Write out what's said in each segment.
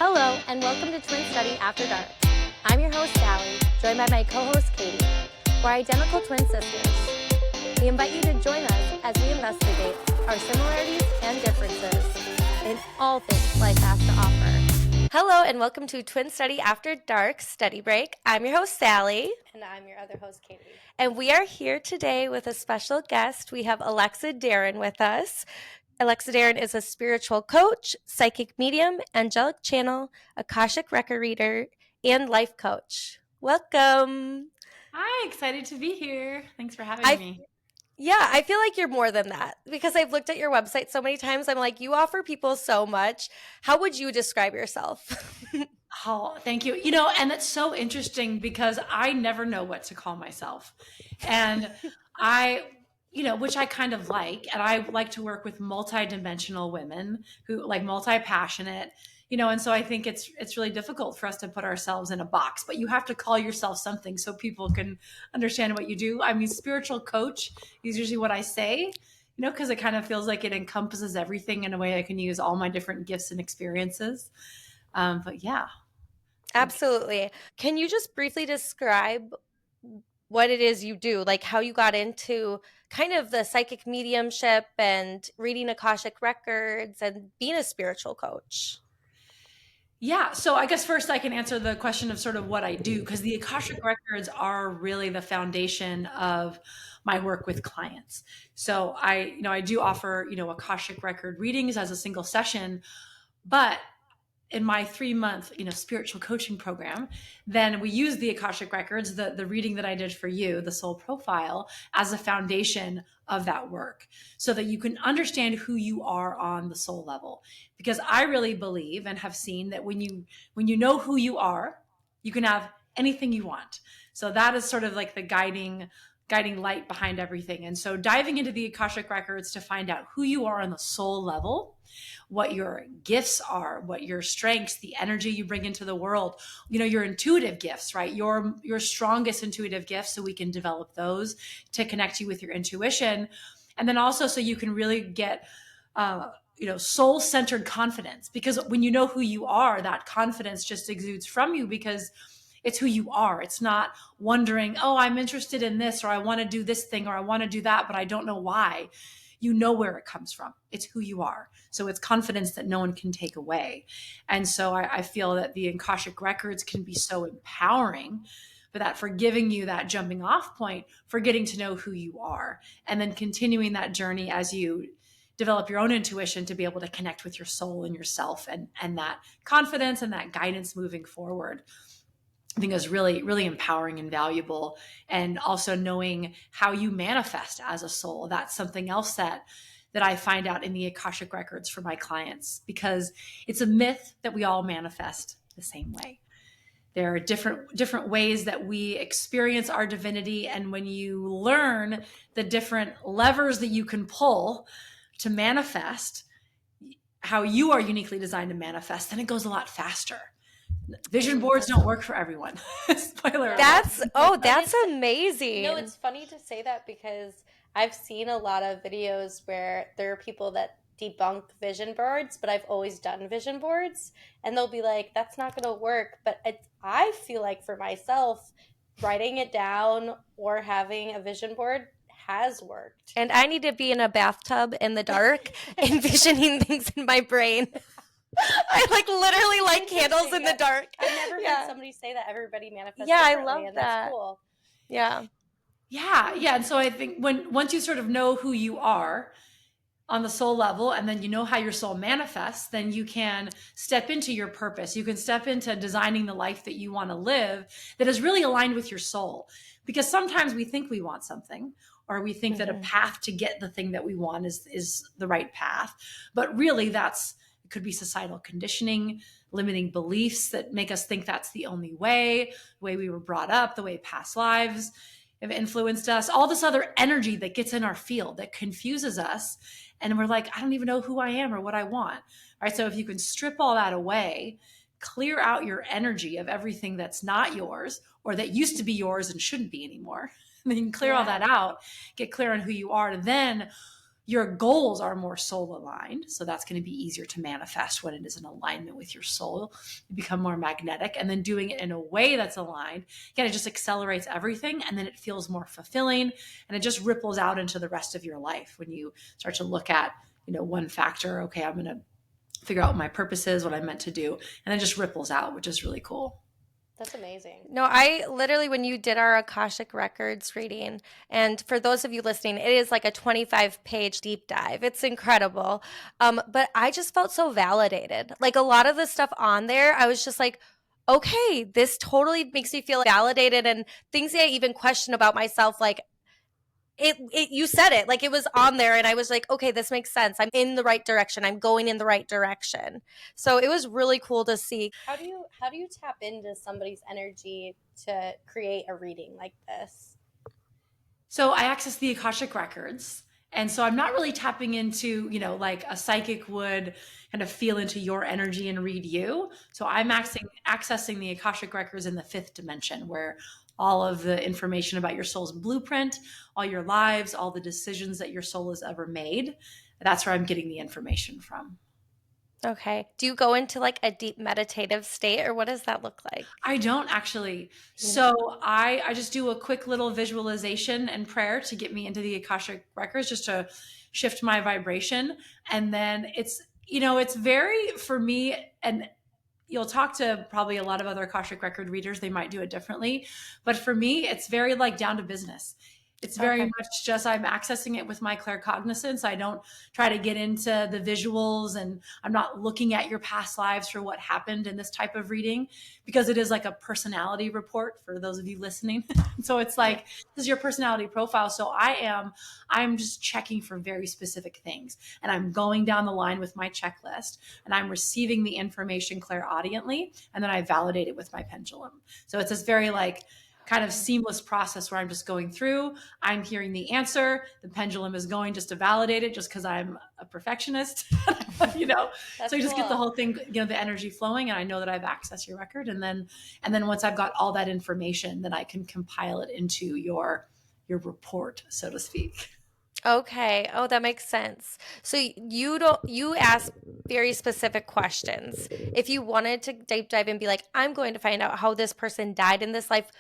Hello, and welcome to Twin Study After Dark. I'm your host, Sallie, joined by my co-host, Katie. We're identical twin sisters. We invite you to join us as we investigate our similarities and differences in all things life has to offer. Hello, and welcome to Twin Study After Dark Study Break. I'm your host, Sallie. And I'm your other host, Katie. And we are here today with a special guest. We have Alexa Darrin with us. Alexa Darrin is a spiritual coach, psychic medium, Angelic Channel, Akashic Record Reader, and life coach. Welcome. Hi, excited to be here. Thanks for having me. Yeah, I feel like you're more than that because I've looked at your website so many times. I'm like, you offer people so much. How would you describe yourself? Oh, thank you. And that's so interesting because I never know what to call myself. And which I kind of like. And I like to work with multidimensional women who like multi-passionate, and so I think it's really difficult for us to put ourselves in a box, but you have to call yourself something so people can understand what you do. I mean, spiritual coach is usually what I say, because it kind of feels like it encompasses everything in a way I can use all my different gifts and experiences. But yeah. Absolutely. Can you just briefly describe what it is you do, like how you got into kind of the psychic mediumship and reading Akashic records and being a spiritual coach? Yeah. So I guess first I can answer the question of sort of what I do, because the Akashic records are really the foundation of my work with clients. So I do offer, Akashic record readings as a single session, but in my 3-month, spiritual coaching program, then we use the Akashic records, the reading that I did for you, the soul profile, as a foundation of that work so that you can understand who you are on the soul level. Because I really believe and have seen that when you know who you are, you can have anything you want. So that is sort of like the guiding light behind everything. And so diving into the Akashic records to find out who you are on the soul level, what your gifts are, what your strengths, the energy you bring into the world, your intuitive gifts, right? Your strongest intuitive gifts, so we can develop those to connect you with your intuition. And then also so you can really get soul-centered confidence, because when you know who you are, that confidence just exudes from you because it's who you are. It's not wondering, oh, I'm interested in this, or I want to do this thing, or I want to do that, but I don't know why. You know where it comes from. It's who you are. So it's confidence that no one can take away. And so I feel that the Akashic records can be so empowering for giving you that jumping off point for getting to know who you are, and then continuing that journey as you develop your own intuition to be able to connect with your soul and yourself, and that confidence and that guidance moving forward. I think is really, really empowering and valuable. And also knowing how you manifest as a soul. That's something else that I find out in the Akashic records for my clients, because it's a myth that we all manifest the same way. There are different ways that we experience our divinity. And when you learn the different levers that you can pull to manifest how you are uniquely designed to manifest, then it goes a lot faster. Vision boards don't work for everyone. Spoiler. That's amazing. It's funny to say that because I've seen a lot of videos where there are people that debunk vision boards, but I've always done vision boards, and they'll be like, that's not going to work. But I feel like for myself, writing it down or having a vision board has worked. And I need to be in a bathtub in the dark, envisioning things in my brain. I literally light candles in the dark. I've never heard somebody say that everybody manifests. Yeah, I love and that. That's cool. Yeah. And so I think once you sort of know who you are on the soul level, and then you know how your soul manifests, then you can step into your purpose. You can step into designing the life that you want to live that is really aligned with your soul. Because sometimes we think we want something, or we think that a path to get the thing that we want is the right path. But really could be societal conditioning, limiting beliefs that make us think that's the only way, the way we were brought up, the way past lives have influenced us, all this other energy that gets in our field that confuses us. And we're like, I don't even know who I am or what I want. All right. So if you can strip all that away, clear out your energy of everything that's not yours or that used to be yours and shouldn't be anymore. And then you can clear all that out, get clear on who you are, and then Your goals are more soul aligned. So that's going to be easier to manifest when it is in alignment with your soul. You become more magnetic. And then doing it in a way that's aligned, again, it just accelerates everything. And then it feels more fulfilling. And it just ripples out into the rest of your life when you start to look at, one factor. Okay, I'm going to figure out what my purpose is, what I'm meant to do. And it just ripples out, which is really cool. That's amazing. No, I literally, when you did our Akashic Records reading, and for those of you listening, it is like a 25-page deep dive. It's incredible. But I just felt so validated. Like a lot of the stuff on there, I was just like, okay, this totally makes me feel validated, and things that I even question about myself, like, you said it, like it was on there, and I was like, okay, this makes sense. I'm in the right direction. I'm going in the right direction. So it was really cool to see. How do you tap into somebody's energy to create a reading like this? So I access the Akashic Records. And so I'm not really tapping into, like a psychic would kind of feel into your energy and read you. So I'm accessing the Akashic Records in the 5th dimension, where all of the information about your soul's blueprint, all your lives, all the decisions that your soul has ever made, that's where I'm getting the information from. Okay. Do you go into like a deep meditative state, or what does that look like? I don't actually. So I just do a quick little visualization and prayer to get me into the Akashic Records, just to shift my vibration. And then it's very, for me, and you'll talk to probably a lot of other Akashic Record readers, they might do it differently. But for me, it's very like down to business. It's very much just I'm accessing it with my claircognizance. I don't try to get into the visuals, and I'm not looking at your past lives for what happened in this type of reading, because it is like a personality report for those of you listening. So it's like, this is your personality profile. So I'm just checking for very specific things, and I'm going down the line with my checklist, and I'm receiving the information clairaudiently, and then I validate it with my pendulum. So it's this very like kind of seamless process where I'm just going through, I'm hearing the answer, the pendulum is going just to validate it, just because I'm a perfectionist, so you just get the whole thing, the energy flowing, and I know that I've accessed your record. And then once I've got all that information, then I can compile it into your report, so to speak. Okay. Oh, that makes sense. So you ask very specific questions. If you wanted to deep dive and be like, I'm going to find out how this person died in this life,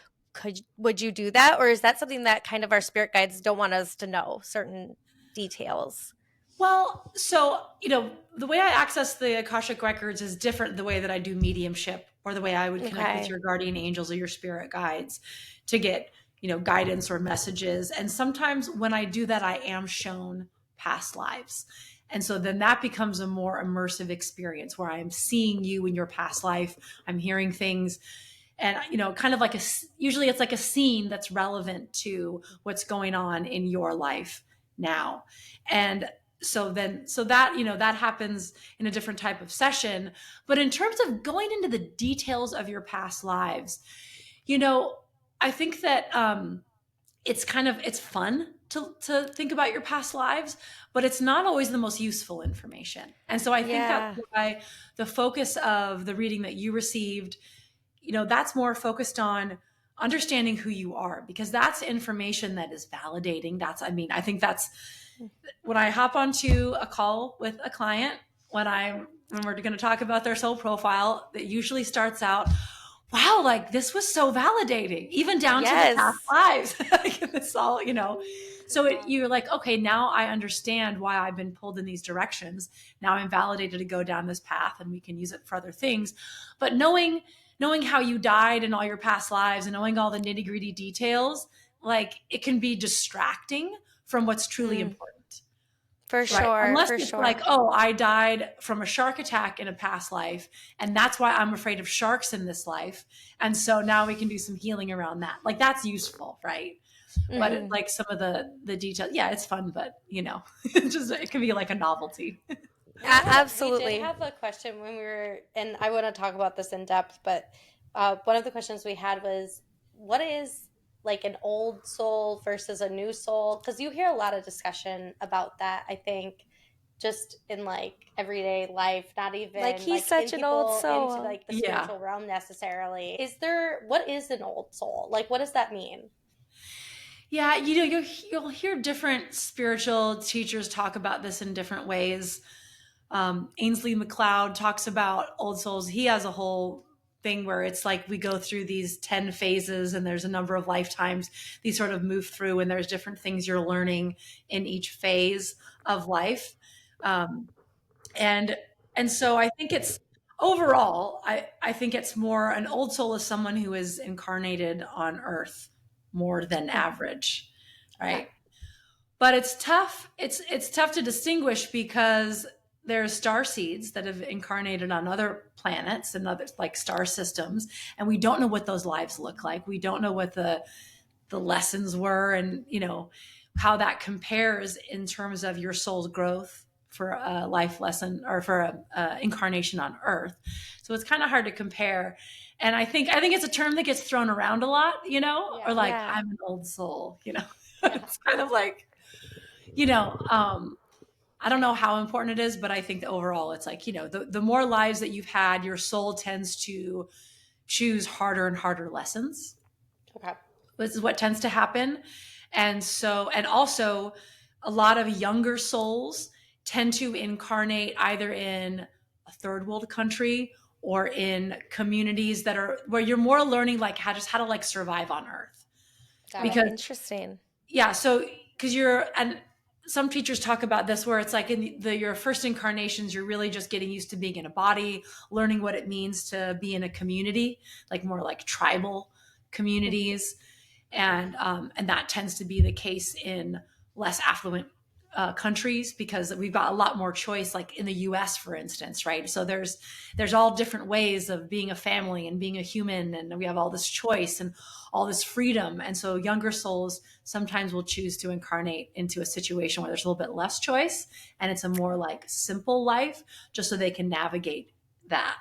would you do that? Or is that something that kind of our spirit guides don't want us to know, certain details? Well, so, the way I access the Akashic Records is different the way that I do mediumship, or the way I would connect with your guardian angels or your spirit guides to get, guidance or messages. And sometimes when I do that, I am shown past lives. And so then that becomes a more immersive experience where I am seeing you in your past life. I'm hearing things. And, kind of like usually it's like a scene that's relevant to what's going on in your life now. And so that happens in a different type of session. But in terms of going into the details of your past lives, I think that it's fun to think about your past lives, but it's not always the most useful information. And so I think that's why the focus of the reading that you received, that's more focused on understanding who you are, because that's information that is validating. I think that's when I hop onto a call with a client, when we're going to talk about their soul profile, that usually starts out, wow, like this was so validating, even down to the past lives. Like it's all, so you're like, okay, now I understand why I've been pulled in these directions. Now I'm validated to go down this path, and we can use it for other things. But knowing how you died in all your past lives, and knowing all the nitty gritty details, like it can be distracting from what's truly important. For sure. Unless it's like, oh, I died from a shark attack in a past life, and that's why I'm afraid of sharks in this life. And so now we can do some healing around that. Like that's useful, right? But like some of the details, it's fun, but it can be like a novelty. Absolutely. We did have a question when we were, and I want to talk about this in depth, but one of the questions we had was, what is like an old soul versus a new soul? Because you hear a lot of discussion about that, I think, just in like everyday life, not even like he's such an old soul into like the spiritual realm necessarily. What is an old soul? Like, what does that mean? Yeah, you'll hear different spiritual teachers talk about this in different ways. Ainsley McLeod talks about old souls. He has a whole thing where it's like we go through these 10 phases and there's a number of lifetimes these sort of move through, and there's different things you're learning in each phase of life. Um, and so I think it's overall, I think it's more an old soul is someone who is incarnated on earth more than average, Okay. right? But it's tough. It's tough to distinguish because there's star seeds that have incarnated on other planets and other like star systems, and we don't know what those lives look like. We don't know what the lessons were, and how that compares in terms of your soul's growth for a life lesson or for a incarnation on earth. So it's kind of hard to compare. And I think it's a term that gets thrown around a lot, Yeah. or like Yeah. I'm an old soul, Yeah. it's kind of like, you know, um, I don't know how important it is, but I think that overall it's like, the more lives that you've had, your soul tends to choose harder and harder lessons. Okay. This is what tends to happen. And also a lot of younger souls tend to incarnate either in a third world country or in communities that are where you're more learning like how to like survive on earth. Got it. Because Interesting. yeah, so because and some teachers talk about this where it's like in your first incarnations you're really just getting used to being in a body, learning what it means to be in a community, like more like tribal communities. And that tends to be the case in less affluent countries because we've got a lot more choice, like in the US for instance, right? So there's all different ways of being a family and being a human, and we have all this choice and all this freedom. And so younger souls sometimes will choose to incarnate into a situation where there's a little bit less choice and it's a more like simple life, just so they can navigate that.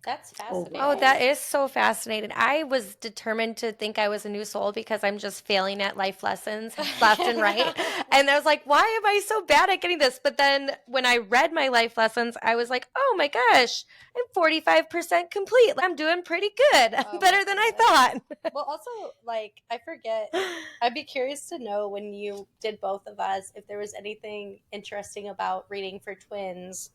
That's fascinating. Oh, that is so fascinating. I was determined to think I was a new soul because I'm just failing at life lessons left and right. And I was like, why am I so bad at getting this? But then when I read my life lessons, I was like, oh my gosh, I'm 45% complete. I'm doing pretty good. Oh Better my than I goodness. thought. Well, also, like, I forget, I'd be curious to know when you did both of us if there was anything interesting about reading for twins.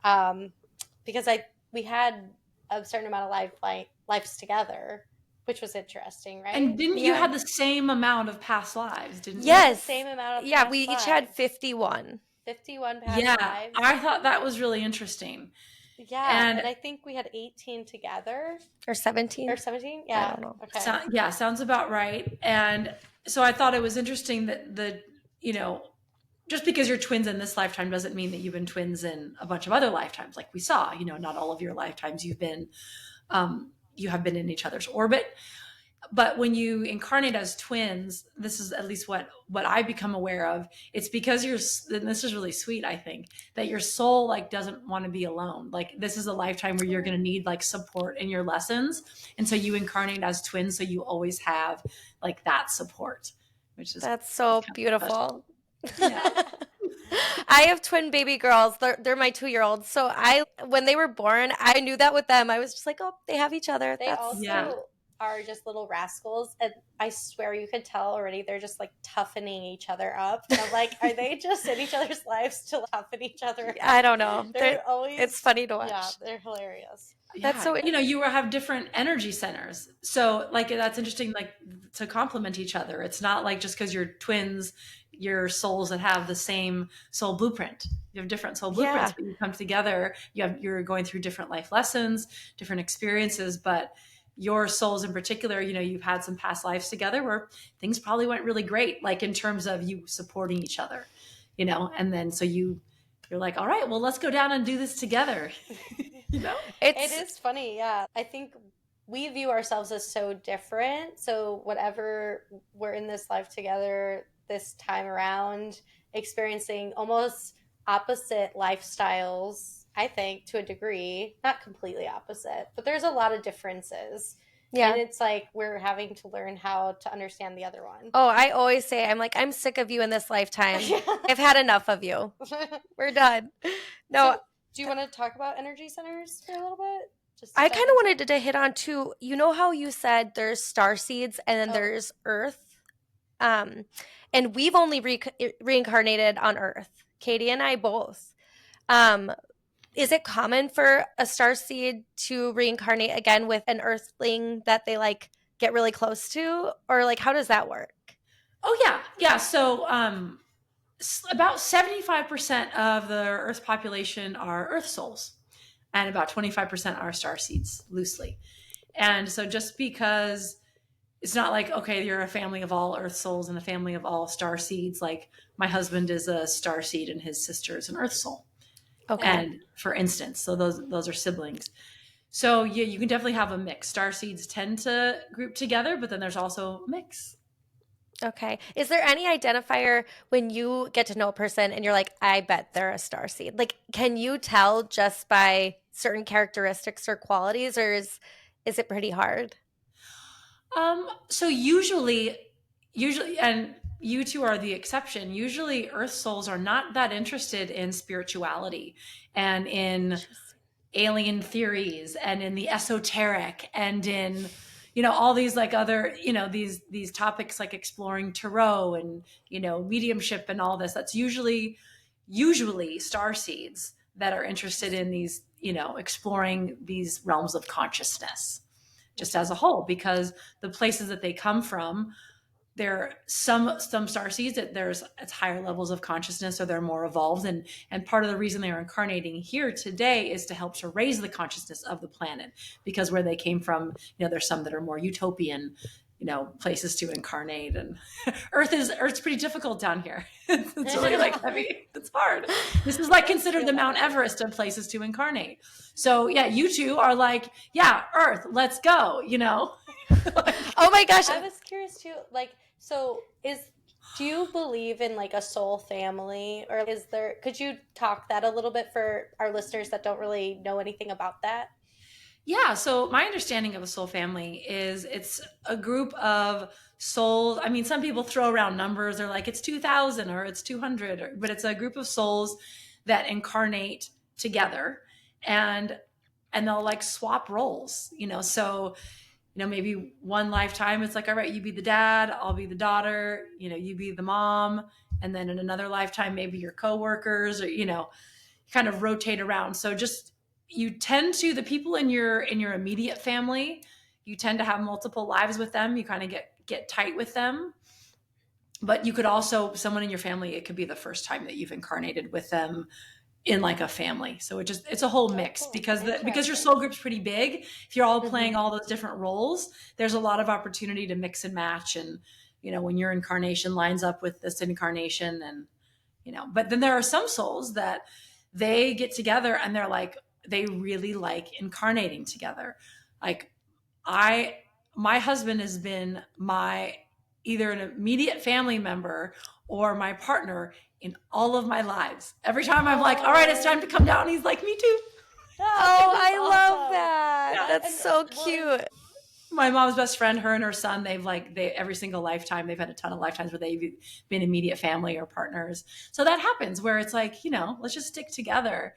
Because we had a certain amount of lives together, which was interesting, right? And didn't you Yeah. have the same amount of past lives, didn't you? Yes. Same amount of Yeah, past we each had lives. 51. 51 past Yeah, lives. I thought that was really interesting. Yeah, And and I think we had 18 together. Or 17. Or 17? Yeah. I don't know. Okay. sounds about right. And so I thought it was interesting that just because you're twins in this lifetime doesn't mean that you've been twins in a bunch of other lifetimes. Like we saw, not all of your lifetimes you have been in each other's orbit. But when you incarnate as twins, this is at least what I become aware of. It's because and this is really sweet, I think, that your soul like doesn't want to be alone. Like this is a lifetime where you're going to need like support in your lessons, and so you incarnate as twins, so you always have like that support, which is That's so kind of beautiful. Yeah. I have twin baby girls. They're my 2-year-olds. So when they were born, I knew that with them. I was just like, oh, they have each other. They also Yeah. are just little rascals, and I swear you could tell already they're just like toughening each other up. And I'm like, are they just in each other's lives to toughen each other up? I don't know. They're always, It's funny to watch. Yeah, they're hilarious. That's so- you have different energy centers, so like that's interesting, like to complement each other. It's not like just because you're twins, your souls that have the same soul blueprint. You have different soul blueprints, Yeah. but you come together. You're going through different life lessons, different experiences, but your souls in particular, you've had some past lives together where things probably went really great, like in terms of you supporting each other, and then so you're like, all right, well, let's go down and do this together. It is funny, yeah. I think we view ourselves as so different. So whatever we're in this life together this time around, experiencing almost opposite lifestyles, I think, to a degree, not completely opposite, but there's a lot of differences. Yeah. And it's like we're having to learn how to understand the other one. Oh, I always say, I'm sick of you in this lifetime. I've had enough of you. We're done. No. So, do you want to talk about energy centers for a little bit? I kind of wanted to hit on too. You know how you said there's star seeds and then there's Earth? And we've only reincarnated on Earth. Katie and I both. Um, is it common for a starseed to reincarnate again with an Earthling that they like get really close to, or like how does that work? Oh yeah, yeah. So about 75% of the Earth population are Earth souls, and about 25% are star seeds, loosely. And so just because it's not like, okay, you're a family of all Earth souls and a family of all star seeds, like my husband is a star seed and his sister is an Earth soul. Okay. And for instance, so those are siblings. So yeah, you can definitely have a mix. Star seeds tend to group together, but then there's also a mix. Okay. Is there any identifier when you get to know a person and you're like, I bet they're a starseed? Like, can you tell just by certain characteristics or qualities, or is it pretty hard? So usually, and you two are the exception. Usually, Earth souls are not that interested in spirituality and in Interesting. alien theories and in the esoteric and in all these like other these topics like exploring tarot and mediumship and all this. That's usually star seeds that are interested in these exploring these realms of consciousness just as a whole, because the places that they come from, there are some star seeds that it's higher levels of consciousness, or they're more evolved, and part of the reason they are incarnating here today is to help to raise the consciousness of the planet, because where they came from, there's some that are more utopian places to incarnate, and Earth's pretty difficult down here. It's really like heavy. It's hard. This is like considered the Mount Everest of places to incarnate. So yeah, you two are like, yeah, Earth, let's go. Oh my gosh. I was curious too, like, so do you believe in like a soul family, or could you talk that a little bit for our listeners that don't really know anything about that? Yeah, so my understanding of a soul family is it's a group of souls. I mean, some people throw around numbers. They're like, it's 2,000 or it's 200, but it's a group of souls that incarnate together, and they'll like swap roles, so maybe one lifetime it's like, all right, you be the dad, I'll be the daughter, you be the mom. And then in another lifetime, maybe your coworkers, or, kind of rotate around. So just, you tend to, the people in your immediate family, you tend to have multiple lives with them. You kind of get tight with them. But you could also, someone in your family, it could be the first time that you've incarnated with them in like a family. So it's a whole mix. Cool. Because your soul group's pretty big. If you're all playing Mm-hmm. all those different roles, there's a lot of opportunity to mix and match. And, when your incarnation lines up with this incarnation, and, but then there are some souls that they get together and they're like, they really like incarnating together. Like my husband has been either an immediate family member or my partner in all of my lives. Every time I'm like, all right, it's time to come down, he's like, me too. Oh, I love that. Yeah. That's so cute. My mom's best friend, her and her son, they every single lifetime, they've had a ton of lifetimes where they've been immediate family or partners. So that happens where it's like, let's just stick together.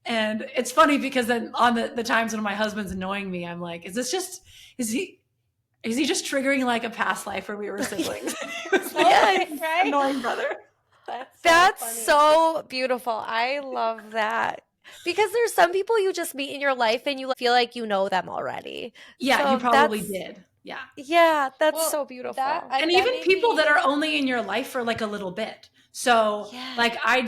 And it's funny because then on the times when my husband's annoying me, I'm like, is he just triggering like a past life where we were siblings? Yes, right? Annoying brother. That's so beautiful. I love that. Because there's some people you just meet in your life and you feel like you know them already. Yeah, So you probably did. Yeah. Yeah, that's so beautiful. And even people that are only in your life for like a little bit. So like I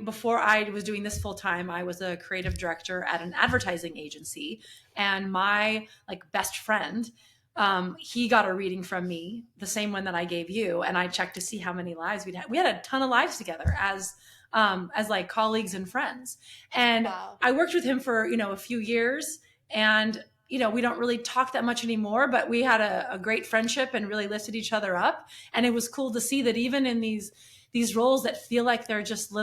before I was doing this full time, I was a creative director at an advertising agency, and my like best friend, he got a reading from me, the same one that I gave you, and I checked to see how many lives we'd had. We had a ton of lives together as like colleagues and friends. And I worked with him for, a few years, and, we don't really talk that much anymore, but we had a great friendship and really lifted each other up. And it was cool to see that even in these roles that feel like they're just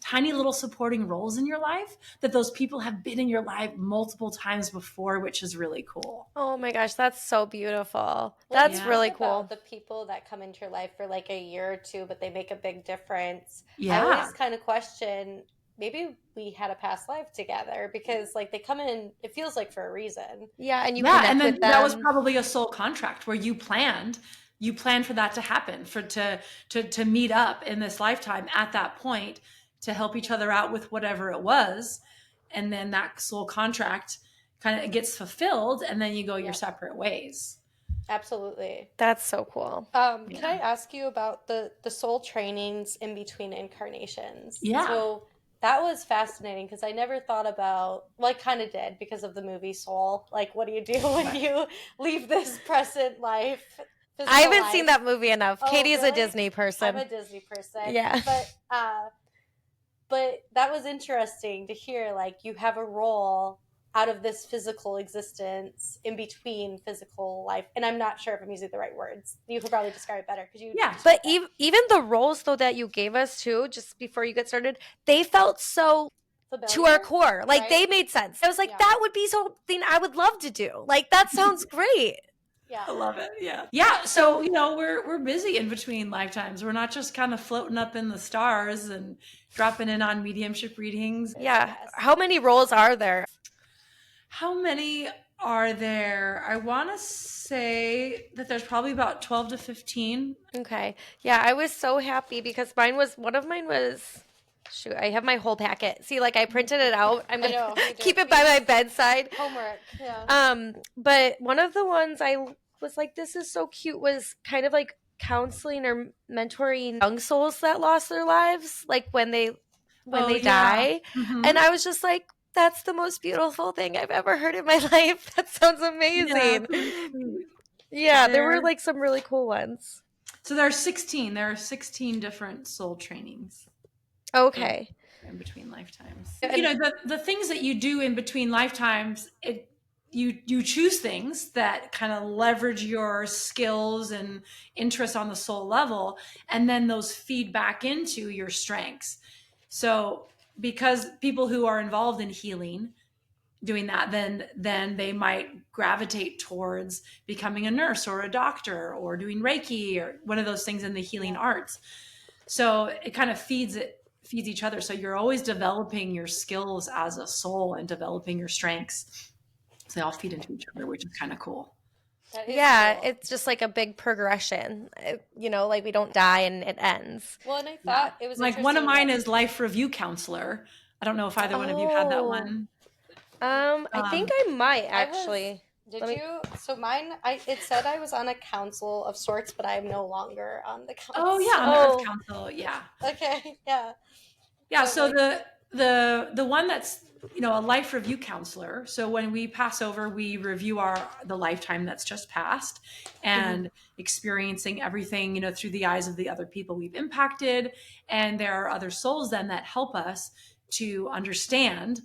tiny little supporting roles in your life, that those people have been in your life multiple times before, which is really cool. Oh my gosh, that's so beautiful. That's really cool. The people that come into your life for like a year or two, but they make a big difference. Yeah. I always kind of question, maybe we had a past life together, because like they come in, it feels like for a reason. Yeah, and you and connect then with them. that was probably a soul contract where you planned you plan for that to happen, to meet up in this lifetime at that point to help each other out with whatever it was. And then that soul contract kind of gets fulfilled, and then you go your separate ways. Absolutely. That's so cool. Can I ask you about the soul trainings in between incarnations? Yeah. So that was fascinating because I never thought about, well, I kind of did because of the movie Soul. Like, what do you do when you leave this present life? I haven't seen that movie enough. Oh, Katie's really? a Disney person. I'm a Disney person. Yeah. But that was interesting to hear. Like, you have a role out of this physical existence in between physical life. And I'm not sure if I'm using the right words. You could probably describe it better because you. Yeah. But even the roles though that you gave us too, just before you get started, they felt so Familiar? to our core. Like Right? they made sense. I was like, that would be something I would love to do. Like that sounds great. Yeah. I love it. Yeah. Yeah. So, we're busy in between lifetimes. We're not just kind of floating up in the stars and dropping in on mediumship readings. Yeah. Yes. How many roles are there? How many are there? I want to say that there's probably about 12 to 15. Okay. Yeah, I was so happy because one of mine was, shoot, I have my whole packet. See, like I printed it out. I'm I going know, to you did. keep it by my bedside. Homework. Yeah. But one of the ones I was like, this is so cute, was kind of like counseling or mentoring young souls that lost their lives, like when they die. Mhm. And I was just like, that's the most beautiful thing I've ever heard in my life. That sounds amazing. Yeah, there were like some really cool ones. So there are 16. There are 16 different soul trainings. Okay. In between lifetimes. The things that you do in between lifetimes, you choose things that kind of leverage your skills and interests on the soul level, and then those feed back into your strengths. So because people who are involved in healing doing that, then they might gravitate towards becoming a nurse or a doctor or doing Reiki or one of those things in the healing arts. So it kind of feeds each other. So you're always developing your skills as a soul and developing your strengths. So they all feed into each other, which is kind of cool. Yeah, cool. it's just like a big progression. Like we don't die and it ends. Well, and I thought it was like one of mine is life review counselor. I don't know if either one of you had that one. I think I might actually. So mine, it said I was on a council of sorts, but I'm no longer on the council. Oh yeah, on the Earth Council. Yeah. Okay. Yeah. Yeah. So the one that's a life review counselor. So when we pass over, we review the lifetime that's just passed and experiencing everything through the eyes of the other people we've impacted, and there are other souls then that help us to understand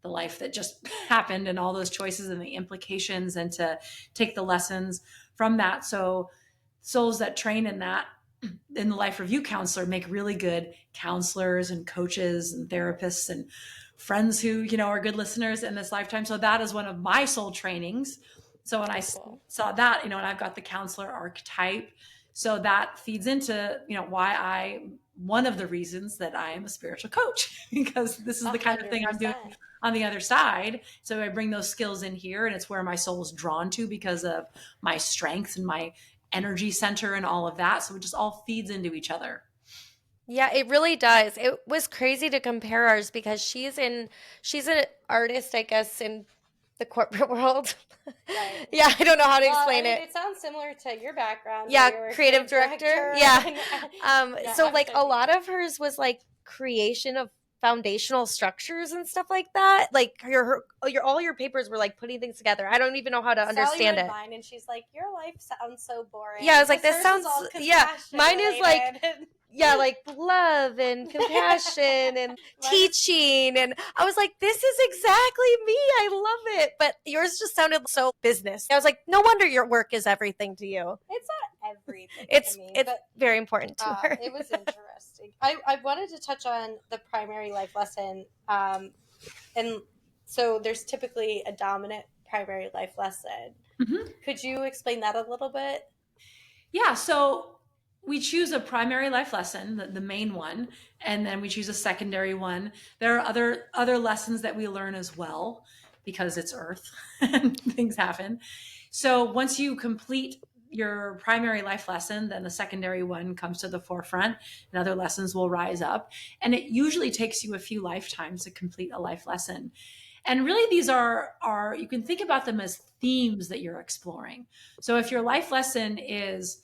the life that just happened and all those choices and the implications, and to take the lessons from that. So souls that train in that, in the life review counselor, make really good counselors and coaches and therapists and friends who, are good listeners in this lifetime. So that is one of my soul trainings. So when I saw that, and I've got the counselor archetype, so that feeds into, one of the reasons that I am a spiritual coach, because this is the kind of thing I'm doing on the other side. So I bring those skills in here, and it's where my soul is drawn to because of my strengths and my energy center and all of that. So it just all feeds into each other. Yeah, it really does. It was crazy to compare ours because she's an artist, I guess, in the corporate world. Right. Yeah, I don't know how to explain it. It sounds similar to your background. Yeah, where you were creative director. Yeah. So like a lot of hers was like creation of foundational structures and stuff like that. Like all your papers were like putting things together. I don't even know how to understand it. Mine, and she's like, "Your life sounds so boring." Yeah, I was like, This "This sounds." Yeah, mine is like. Yeah, like love and compassion and teaching. And I was like, this is exactly me. I love it. But yours just sounded so business. I was like, no wonder your work is everything to you. It's not everything It's to me. it's very important to her. It was interesting. I wanted to touch on the primary life lesson. And so there's typically a dominant primary life lesson. Mm-hmm. Could you explain that a little bit? Yeah, so we choose a primary life lesson, the main one, and then we choose a secondary one. There are other lessons that we learn as well, because it's Earth and things happen. So once you complete, your primary life lesson, then the secondary one comes to the forefront and other lessons will rise up. And it usually takes you a few lifetimes to complete a life lesson. And really these are you can think about them as themes that you're exploring. So if your life lesson is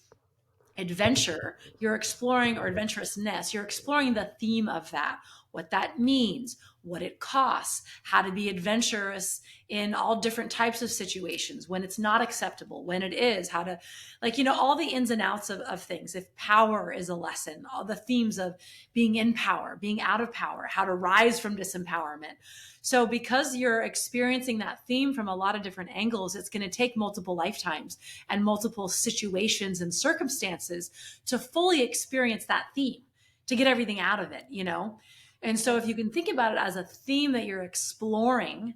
adventure, you're exploring, or adventurousness, you're exploring the theme of that, what that means, what it costs, how to be adventurous in all different types of situations, when it's not acceptable, when it is, how to, like, all the ins and outs of things. If power is a lesson, all the themes of being in power, being out of power, how to rise from disempowerment. So because you're experiencing that theme from a lot of different angles, it's going to take multiple lifetimes and multiple situations and circumstances to fully experience that theme, to get everything out of it, And so if you can think about it as a theme that you're exploring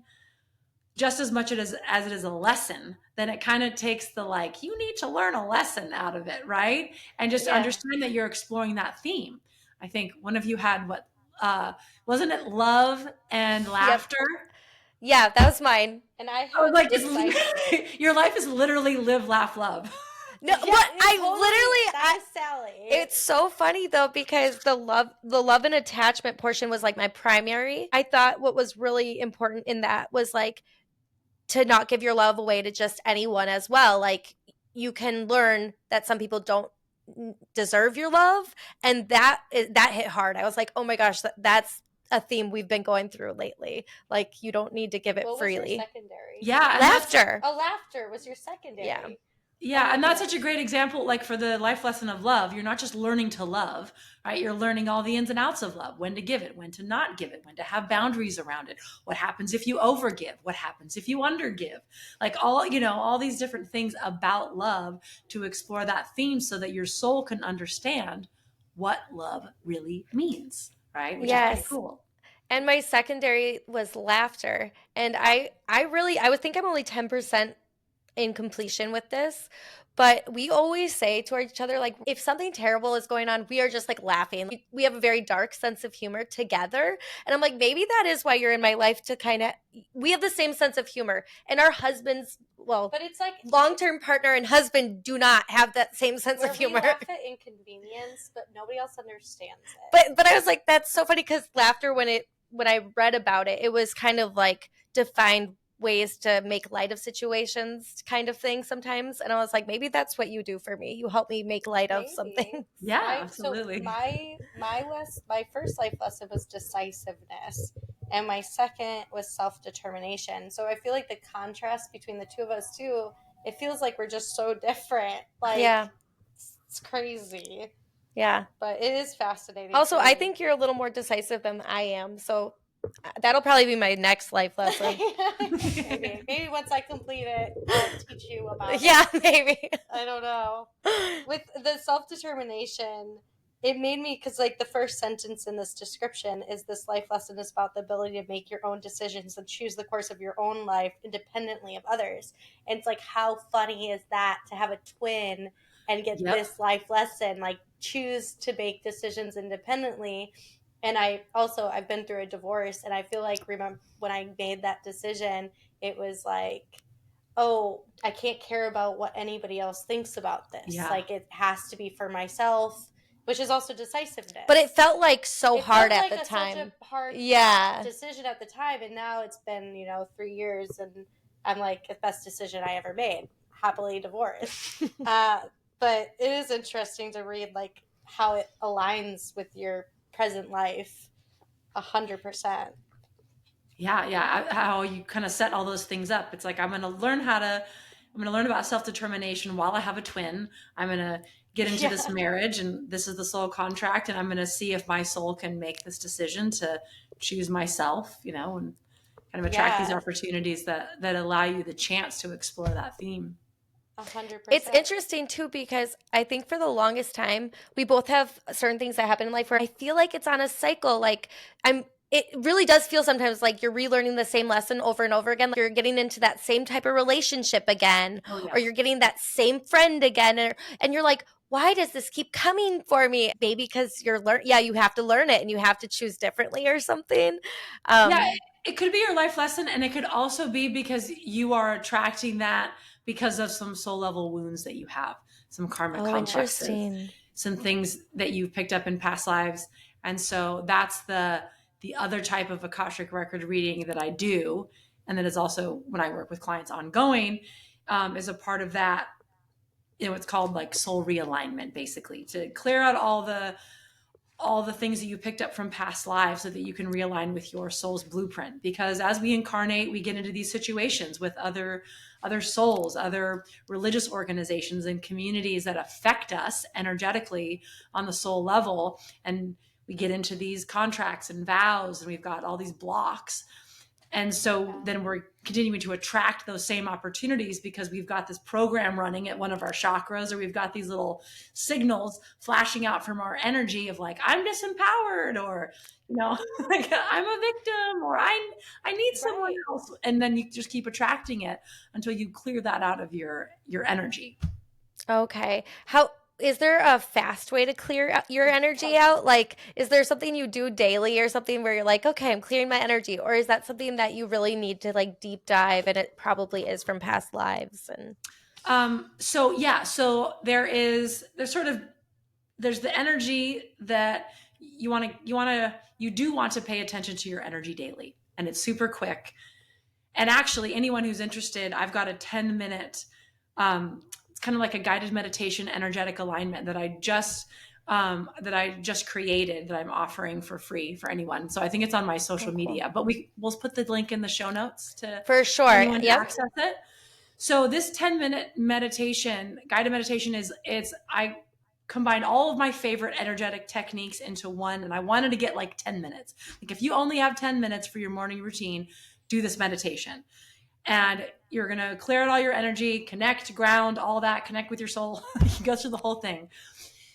just as much as it is a lesson, then it kind of takes the, like, you need to learn a lesson out of it, right? And just understand that you're exploring that theme. I think one of you had wasn't it love and laughter? Yep. Yeah, that was mine. And I have like your life is literally live, laugh, love. No, what Sallie. It's so funny though, because the love and attachment portion was like my primary. I thought what was really important in that was like to not give your love away to just anyone as well. Like you can learn that some people don't deserve your love, and that hit hard. I was like, oh my gosh, that's a theme we've been going through lately. Like you don't need to give it freely. Was your secondary? Yeah, laughter. Laughter was your secondary. Yeah. Yeah, and that's such a great example, like for the life lesson of love, you're not just learning to love, right? You're learning all the ins and outs of love, when to give it, when to not give it, when to have boundaries around it, what happens if you overgive, what happens if you undergive, like all these different things about love to explore that theme so that your soul can understand what love really means, right? Which is pretty cool. And my secondary was laughter. And I would think I'm only 10% in completion with this, but we always say to each other, like, if something terrible is going on, we are just like laughing. We have a very dark sense of humor together. And I'm like, maybe that is why you're in my life, to kind of, we have the same sense of humor, and our husbands, but it's like long-term partner and husband do not have that same sense of humor. We laugh at inconvenience, but nobody else understands it. But I was like, that's so funny, because laughter, when I read about it, it was kind of like defined ways to make light of situations kind of thing sometimes. And I was like, maybe that's what you do for me. You help me make light of something. Yeah, absolutely. So my first life lesson was decisiveness, and my second was self-determination. So I feel like the contrast between the two of us too, it feels like we're just so different. Like, yeah, it's crazy. Yeah. But it is fascinating. Also, I think you're a little more decisive than I am. So that'll probably be my next life lesson. Maybe once I complete it, I'll teach you about it. Yeah, maybe. I don't know. With the self-determination, it made me, because like the first sentence in this description is, this life lesson is about the ability to make your own decisions and choose the course of your own life independently of others. And it's like, how funny is that to have a twin and get this life lesson, like choose to make decisions independently. And I've been through a divorce, and I feel like, remember when I made that decision, it was like, oh, I can't care about what anybody else thinks about this. Yeah. Like, it has to be for myself, which is also decisiveness. But it felt like hard at the time. Such a hard decision at the time. And now it's been, 3 years, and I'm like, the best decision I ever made. Happily divorced. But it is interesting to read like how it aligns with your present life 100%. Yeah, how you kind of set all those things up. It's like, I'm going to learn about self-determination while I have a twin. I'm going to get into this marriage, and this is the soul contract, and I'm going to see if my soul can make this decision to choose myself, and kind of attract these opportunities that allow you the chance to explore that theme. 100%. It's interesting too, because I think for the longest time we both have certain things that happen in life where I feel like it's on a cycle. Like it really does feel sometimes like you're relearning the same lesson over and over again. Like you're getting into that same type of relationship again, or you're getting that same friend again, and you're like, why does this keep coming for me? Maybe because you have to learn it and you have to choose differently or something. It could be your life lesson, and it could also be because you are attracting that because of some soul level wounds that you have, some karmic complexes, interesting. some things that you've picked up in past lives. And so that's the other type of Akashic record reading that I do. And that is also when I work with clients ongoing, is a part of that. It's called like soul realignment, basically, to clear out all the things that you picked up from past lives so that you can realign with your soul's blueprint. Because as we incarnate, we get into these situations with other souls, other religious organizations and communities that affect us energetically on the soul level. And we get into these contracts and vows, and we've got all these blocks. And so then we're continuing to attract those same opportunities because we've got this program running at one of our chakras, or we've got these little signals flashing out from our energy of like, I'm disempowered, or, like I'm a victim, or I need someone else. And then you just keep attracting it until you clear that out of your energy. Okay. How is there a fast way to clear your energy out? Like, is there something you do daily or something where you're like, okay, I'm clearing my energy? Or is that something that you really need to like deep dive, and it probably is from past lives? And so there's the energy that you do want to pay attention to your energy daily, and it's super quick. And actually, anyone who's interested, I've got a 10-minute, it's kind of like a guided meditation, energetic alignment that I just created, that I'm offering for free for anyone. So I think it's on my social media, but we'll put the link in the show notes for sure, anyone to access it. So this 10-minute meditation, guided meditation, I combined all of my favorite energetic techniques into one, and I wanted to get like 10 minutes. Like if you only have 10 minutes for your morning routine, do this meditation. And you're going to clear out all your energy, connect, ground, all that, connect with your soul. You go through the whole thing.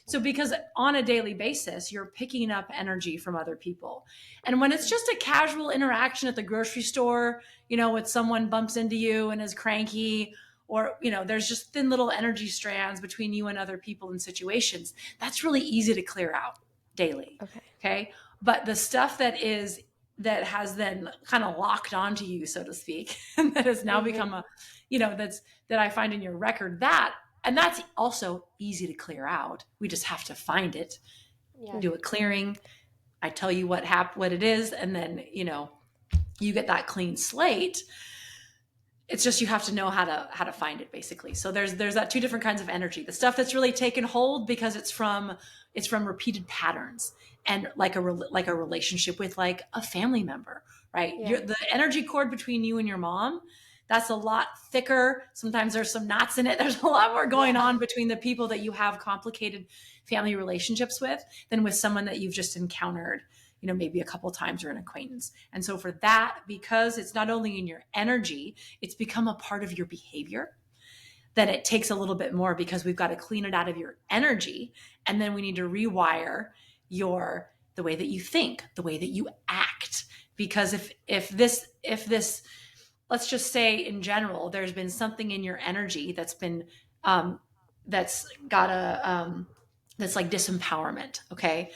So because on a daily basis, you're picking up energy from other people. And when it's just a casual interaction at the grocery store, with someone bumps into you and is cranky, or, there's just thin little energy strands between you and other people and situations, that's really easy to clear out daily. Okay. But the stuff that has then kind of locked onto you, so to speak, and that has now become that I find in your record, and that's also easy to clear out. We just have to find it, do a clearing. I tell you what it is, and then, you get that clean slate. It's just, you have to know how to find it, basically. So there's that two different kinds of energy. The stuff that's really taken hold because it's from repeated patterns, and like a relationship with like a family member, right? The energy cord between you and your mom, that's a lot thicker. Sometimes there's some knots in it. There's a lot more going on between the people that you have complicated family relationships with than with someone that you've just encountered, maybe a couple times, or an acquaintance. And so for that, because it's not only in your energy, it's become a part of your behavior, then it takes a little bit more, because we've got to clean it out of your energy. And then we need to rewire the way that you think, the way that you act. Because if this, let's just say in general, there's been something in your energy that's been, that's like disempowerment. Okay.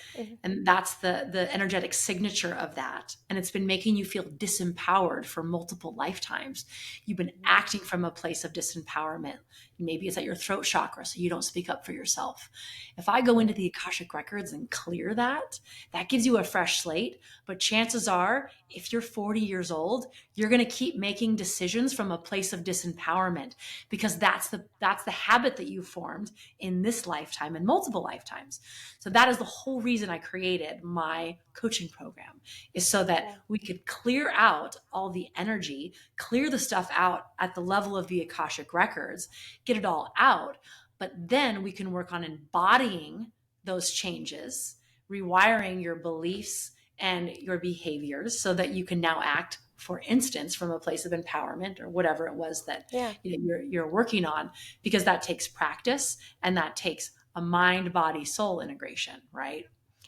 And that's the energetic signature of that. And it's been making you feel disempowered for multiple lifetimes. You've been acting from a place of disempowerment. Maybe it's at your throat chakra, so you don't speak up for yourself. If I go into the Akashic records and clear that gives you a fresh slate. But chances are, if you're 40 years old, you're going to keep making decisions from a place of disempowerment, because that's the habit that you formed in this lifetime and multiple lifetimes. So that is the whole reason I created my coaching program, is so that we could clear out all the energy, clear the stuff out at the level of the Akashic records, get it all out. But then we can work on embodying those changes, rewiring your beliefs and your behaviors so that you can now act, for instance, from a place of empowerment, or whatever it was that you're working on, because that takes practice, and that takes a mind, body, soul integration, right?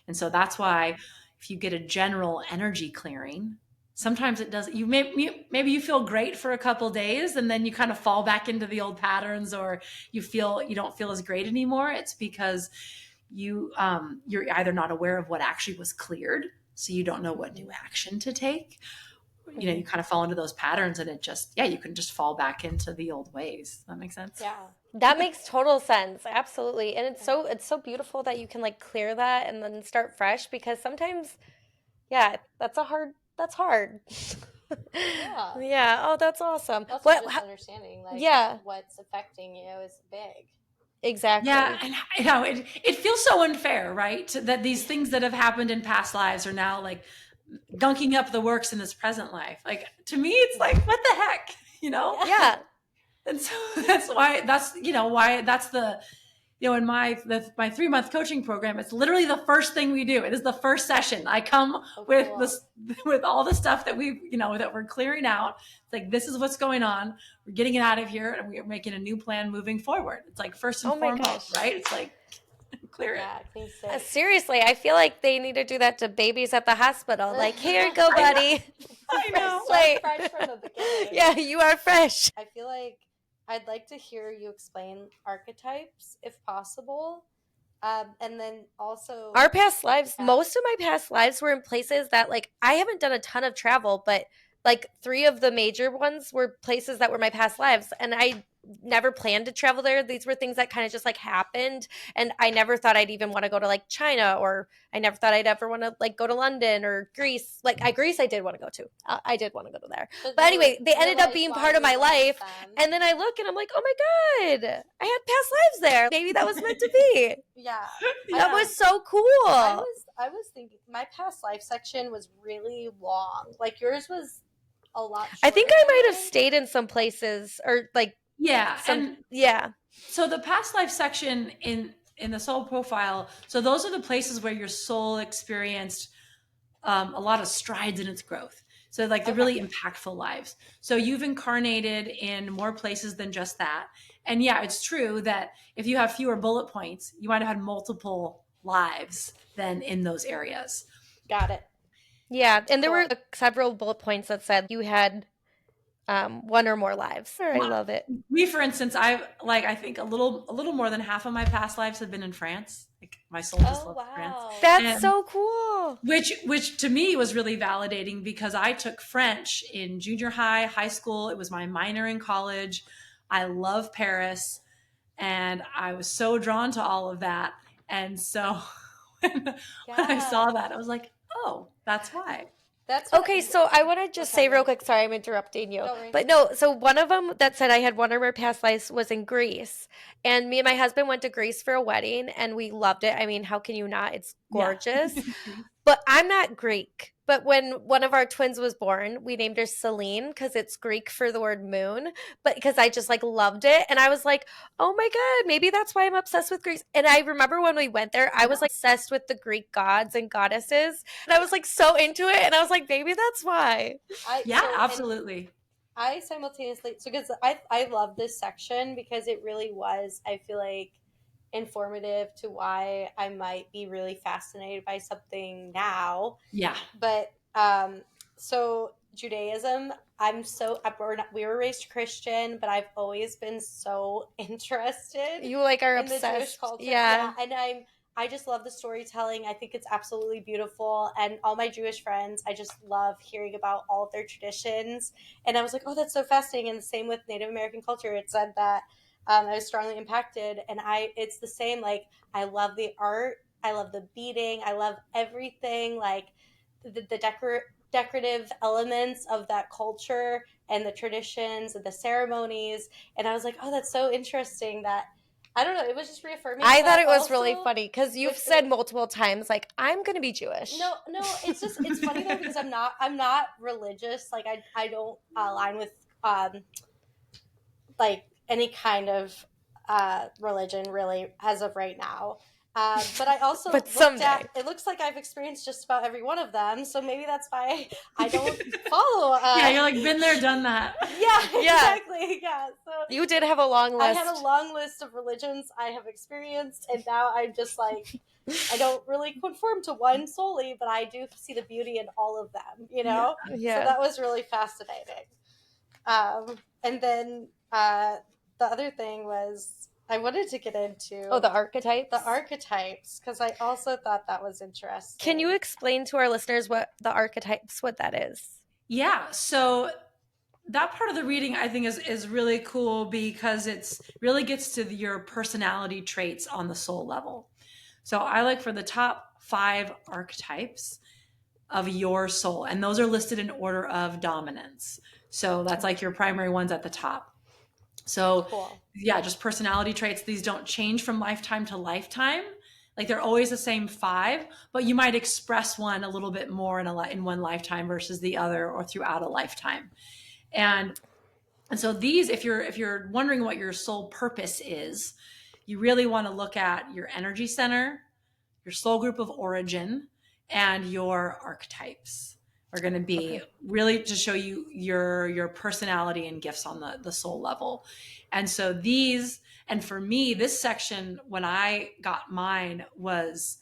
And so that's why if you get a general energy clearing, sometimes it does, maybe you feel great for a couple days, and then you kind of fall back into the old patterns, or you don't feel as great anymore. It's because you're either not aware of what actually was cleared, so you don't know what new action to take, you know, you kind of fall into those patterns, and it just, you can just fall back into the old ways. Does that make sense? Yeah. That makes total sense. Absolutely. And it's so beautiful that you can like clear that and then start fresh, because sometimes, that's hard. Yeah. Yeah. Oh, that's awesome. Also, What, just understanding like yeah. what's affecting you is big. Exactly. Yeah, and you know, it feels so unfair, right? That these things that have happened in past lives are now like gunking up the works in this present life. Like, to me, it's like, what the heck, you know? Yeah. And so that's why that's the, you know, in my 3-month coaching program, it's literally the first thing we do. It is the first session. I come with cool. this, with all the stuff that we, you know, that we're clearing out. It's like, this is what's going on. We're getting it out of here, and we're making a new plan moving forward. It's like, first and Oh my foremost, gosh. right? It's like, clear it. Yeah, clean slate. Seriously, I feel like they need to do that to babies at the hospital. Like, here you go, buddy. I know. Start fresh from the beginning. Yeah, you are fresh. I feel like I'd like to hear you explain archetypes if possible. And then also Our past lives, Yeah. most of my past lives were in places that, like, I haven't done a ton of travel, but like 3 of the major ones were places that were my past lives. And I never planned to travel there. These were things that kind of just like happened. And I never thought I'd even want to go to like China, or I never thought I'd ever want to like go to London or Greece. Like, Greece, I did want to go to. I did want to go to there. But anyway, they ended up being part of my life. And then I look and I'm like, oh my God, I had past lives there. Maybe that was meant to be. yeah. That was so cool. I was thinking my past life section was really long. Like yours was a lot shorter. I think I might have than mine. stayed in some places, or like Yeah. And yeah. so the past life section in the soul profile, so those are the places where your soul experienced a lot of strides in its growth. So like the really impactful lives. So you've incarnated in more places than just that. And yeah, it's true that if you have fewer bullet points, you might have had multiple lives than in those areas. Got it. Yeah, and there Cool. were several bullet points that said you had 1 or more lives. I love it. Me, for instance, I think a little more than half of my past lives have been in France. Like, my soul just loves France. That's And- so cool. Which to me was really validating, because I took French in junior high school. It was my minor in college. I love Paris, and I was so drawn to all of that. And so when I saw that, I was like, oh, that's why. That's what- Okay, so I want to just say real quick, sorry, I'm interrupting you. Don't worry. But no, so one of them that said I had 1 or more past lives was in Greece. And me and my husband went to Greece for a wedding, and we loved it. I mean, how can you not? It's gorgeous. But I'm not Greek. But when one of our twins was born, we named her Celine, because it's Greek for the word moon. But because I just like loved it. And I was like, oh my God, maybe that's why I'm obsessed with Greece. And I remember when we went there, I was like obsessed with the Greek gods and goddesses. And I was like so into it. And I was like, maybe that's why. Absolutely. I simultaneously, so because I love this section because it really was, I feel like, informative to why I might be really fascinated by something now. Yeah. But so Judaism, we were raised Christian, but I've always been so interested. You like are in the Jewish obsessed. culture. Yeah. And I just love the storytelling. I think it's absolutely beautiful. And all my Jewish friends, I just love hearing about all of their traditions. And I was like, oh, that's so fascinating. And the same with Native American culture. It said that I was strongly impacted. And it's the same. Like, I love the art. I love the beading. I love everything. Like the decorative elements of that culture and the traditions and the ceremonies. And I was like, oh, that's so interesting that, I don't know, it was just reaffirming. I thought but it was also, really funny because you've with said multiple times, like, I'm going to be Jewish. No, it's just, it's funny though, because I'm not religious. Like, I don't align with, like, any kind of religion really as of right now. But I also But someday. it looks like I've experienced just about every one of them, so maybe that's why I don't follow. Yeah, you're like, been there, done that. Yeah, Yeah. exactly. Yeah. So You did have a long list. I had a long list of religions I have experienced, and now I'm just like, I don't really conform to one solely, but I do see the beauty in all of them, you know? Yeah. So that was really fascinating. And then the other thing was, I wanted to get into the archetypes? the archetypes, because I also thought that was interesting. Can you explain to our listeners what the archetypes, what that is? Yeah. So that part of the reading I think is really cool because it's really gets to your personality traits on the soul level. So I like for the top 5 archetypes of your soul, and those are listed in order of dominance. So that's like your primary ones at the top. So Cool. yeah, just personality traits. These don't change from lifetime to lifetime. Like they're always the same 5, but you might express one a little bit more in one lifetime versus the other, or throughout a lifetime. And so these, if you're wondering what your soul purpose is, you really want to look at your energy center, your soul group of origin, and your archetypes are going to be really to show you your personality and gifts on the soul level. And so these, and for me, this section when I got mine was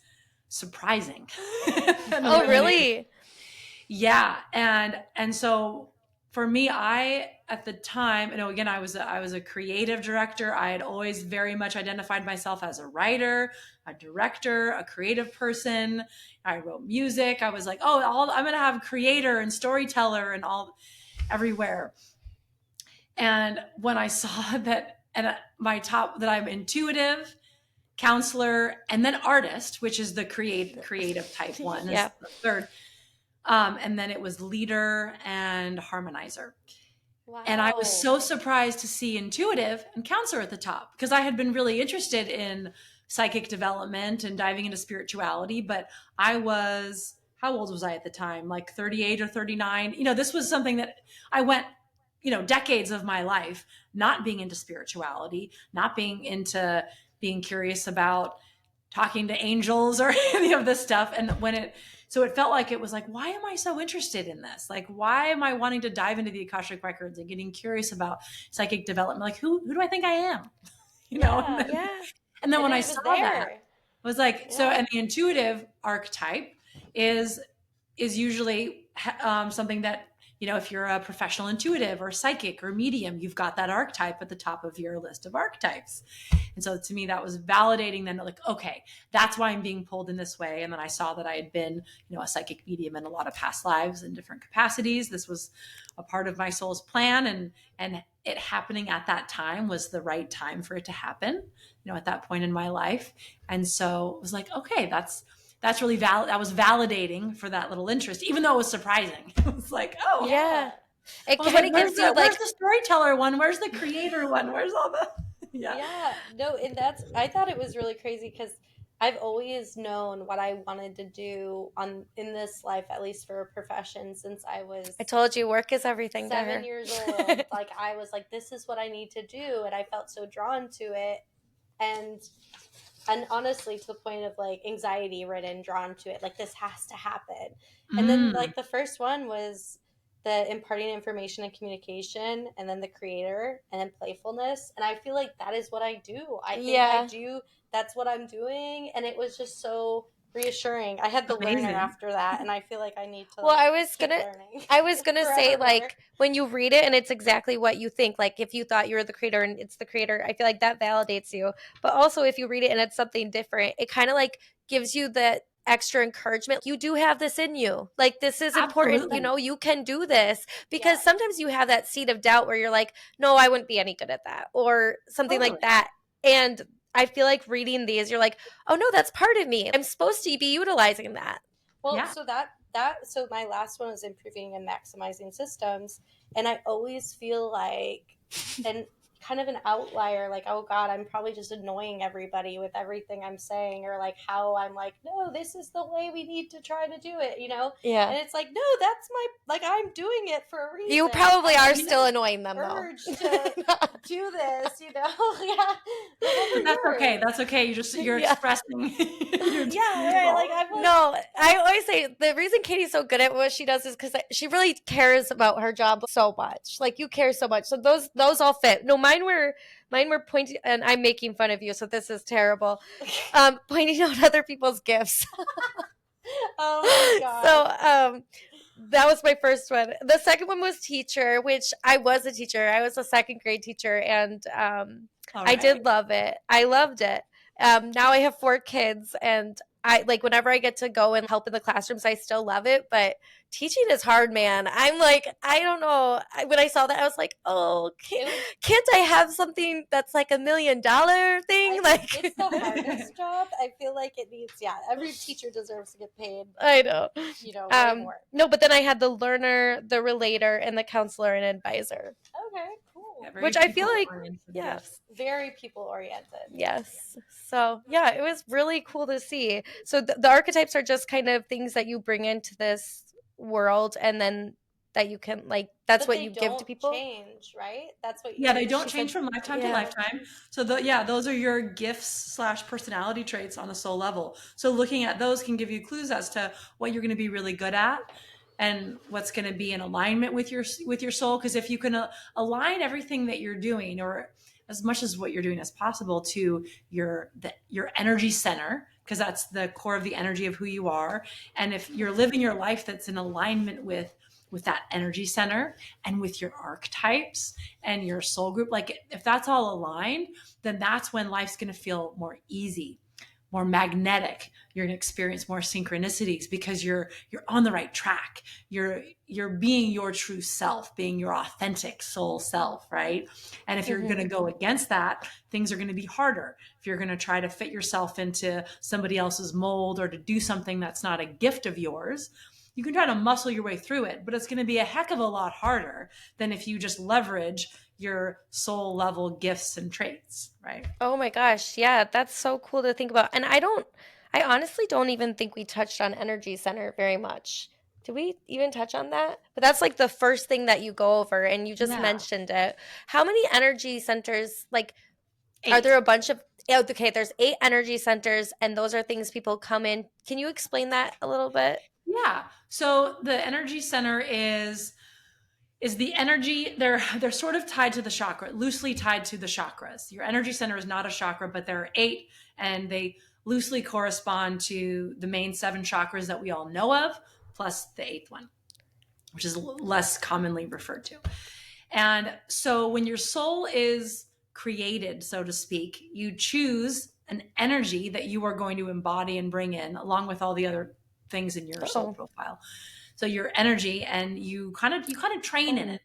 surprising. Oh, really? Yeah, and so for me, I at the time, again, I was a creative director. I had always very much identified myself as a writer, a director, a creative person. I wrote music. I was like, oh, I'm gonna have creator and storyteller and all everywhere. And when I saw that, and my top that I'm intuitive, counselor, and then artist, which is the creative type one, is the third. And then it was leader and harmonizer. Wow. And I was so surprised to see intuitive and counselor at the top, because I had been really interested in psychic development and diving into spirituality. But how old was I at the time? Like 38 or 39. This was something that I went, decades of my life not being into spirituality, not being into being curious about talking to angels or any of this stuff. And so it felt like it was like, why am I so interested in this? Like, why am I wanting to dive into the Akashic Records and getting curious about psychic development? Like, who do I think I am? And then when I saw that, I was like, so, and the intuitive archetype is usually something that, if you're a professional intuitive or psychic or medium, you've got that archetype at the top of your list of archetypes. And so to me, that was validating then, like, okay, that's why I'm being pulled in this way. And then I saw that I had been, a psychic medium in a lot of past lives in different capacities. This was a part of my soul's plan, and it happening at that time was the right time for it to happen, at that point in my life. And so it was like, okay, that's really that was validating for that little interest, even though it was surprising. It was like, oh Yeah. It I was kind of like, gives you like, where's the storyteller one? Where's the creator one? Where's all the No, and I thought it was really crazy because I've always known what I wanted to do in this life, at least for a profession, since I was I told you, work is everything to her. 7 years old. Like, I was like, this is what I need to do, and I felt so drawn to it, and honestly, to the point of like anxiety ridden, drawn to it, like this has to happen. And then like the first one was the imparting information and communication, and then the creator, and then playfulness. And I feel like that is what I do. I think I do. That's what I'm doing. And it was just so reassuring. I had the learner after that, and I feel like I need to. Well, I was gonna say, like, when you read it and it's exactly what you think, like if you thought you were the creator and it's the creator, I feel like that validates you. But also if you read it and it's something different, it kind of like gives you the extra encouragement. You do have this in you. Like, this is important. You can do this, because sometimes you have that seed of doubt where you're like, no, I wouldn't be any good at that, or something like that. And I feel like reading these, you're like, oh no, that's part of me. I'm supposed to be utilizing that. Well, so my last one is improving and maximizing systems. And I always feel like, and kind of an outlier, like, oh God, I'm probably just annoying everybody with everything I'm saying, or like how I'm like, no, this is the way we need to try to do it, Yeah. And it's like, no, that's like, I'm doing it for a reason. You probably are still annoying them, though. Urge to do this, Yeah. But that's okay. That's okay. You're expressing. Right. Like, no, I always say the reason Katie's so good at what she does is because she really cares about her job so much. Like, you care so much. So those all fit. No, mine were pointing, and I'm making fun of you, so this is terrible. Pointing out other people's gifts. Oh my God. So that was my first one. The second one was teacher, which I was a teacher. I was a second grade teacher, and I did love it. I loved it. Now I have 4 kids, and I like whenever I get to go and help in the classrooms, I still love it. But teaching is hard, man. I'm like, I don't know. When I saw that, I was like, oh, can't I have something that's like $1 million thing? Like, it's the hardest job. I feel like it needs, every teacher deserves to get paid, I know. way more. No, but then I had the learner, the relator, and the counselor and advisor. Okay, cool. Yeah, Which I feel like, people-oriented, yes. Very people oriented. Yes. So, yeah, it was really cool to see. So, the archetypes are just kind of things that you bring into this world, and then that you can, like, that's But what you give to people. Change, right? That's what. Yeah, they don't She change said- from lifetime to yeah. lifetime. So those are your gifts / personality traits on a soul level. So looking at those can give you clues as to what you're going to be really good at and what's going to be in alignment with your soul. Because if you can align everything that you're doing, or as much as what you're doing as possible, to your energy center, because that's the core of the energy of who you are, and if you're living your life that's in alignment with that energy center and with your archetypes and your soul group, like if that's all aligned, then that's when life's going to feel more easy, more magnetic. You're going to experience more synchronicities because you're on the right track. You're being your true self, being your authentic soul self, right? And if you're going to go against that, things are going to be harder. If you're going to try to fit yourself into somebody else's mold or to do something that's not a gift of yours, you can try to muscle your way through it, but it's going to be a heck of a lot harder than if you just leverage your soul level gifts and traits, right? Oh my gosh. Yeah, that's so cool to think about. And I honestly don't even think we touched on energy center very much. Did we even touch on that? But that's like the first thing that you go over, and you just mentioned it. How many energy centers, like, 8. Are there a bunch of, okay, there's 8 energy centers, and those are things people come in. Can you explain that a little bit? Yeah. So the energy center is the energy. They're sort of tied to the chakra, loosely tied to the chakras. Your energy center is not a chakra, but there are 8, and they loosely correspond to the main 7 chakras that we all know of, plus the 8th one, which is less commonly referred to. And so when your soul is created, so to speak, you choose an energy that you are going to embody and bring in, along with all the other things in your soul profile. So your energy, and you kind of train in it.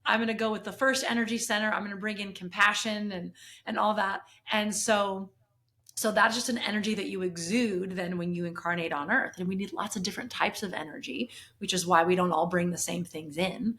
I'm going to go with the first energy center. I'm going to bring in compassion and all that. And so that's just an energy that you exude then when you incarnate on earth. And we need lots of different types of energy, which is why we don't all bring the same things in,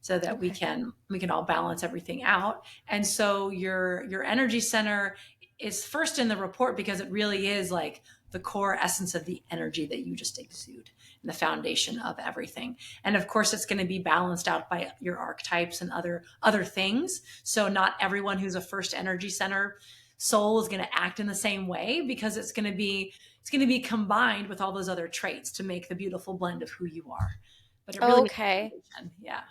so that we can all balance everything out. And so your energy center is first in the report, because it really is like the core essence of the energy that you just exude, and the foundation of everything. And of course, it's going to be balanced out by your archetypes and other things. So not everyone who's a first energy center soul is going to act in the same way, because it's going to be combined with all those other traits to make the beautiful blend of who you are. But it really yeah.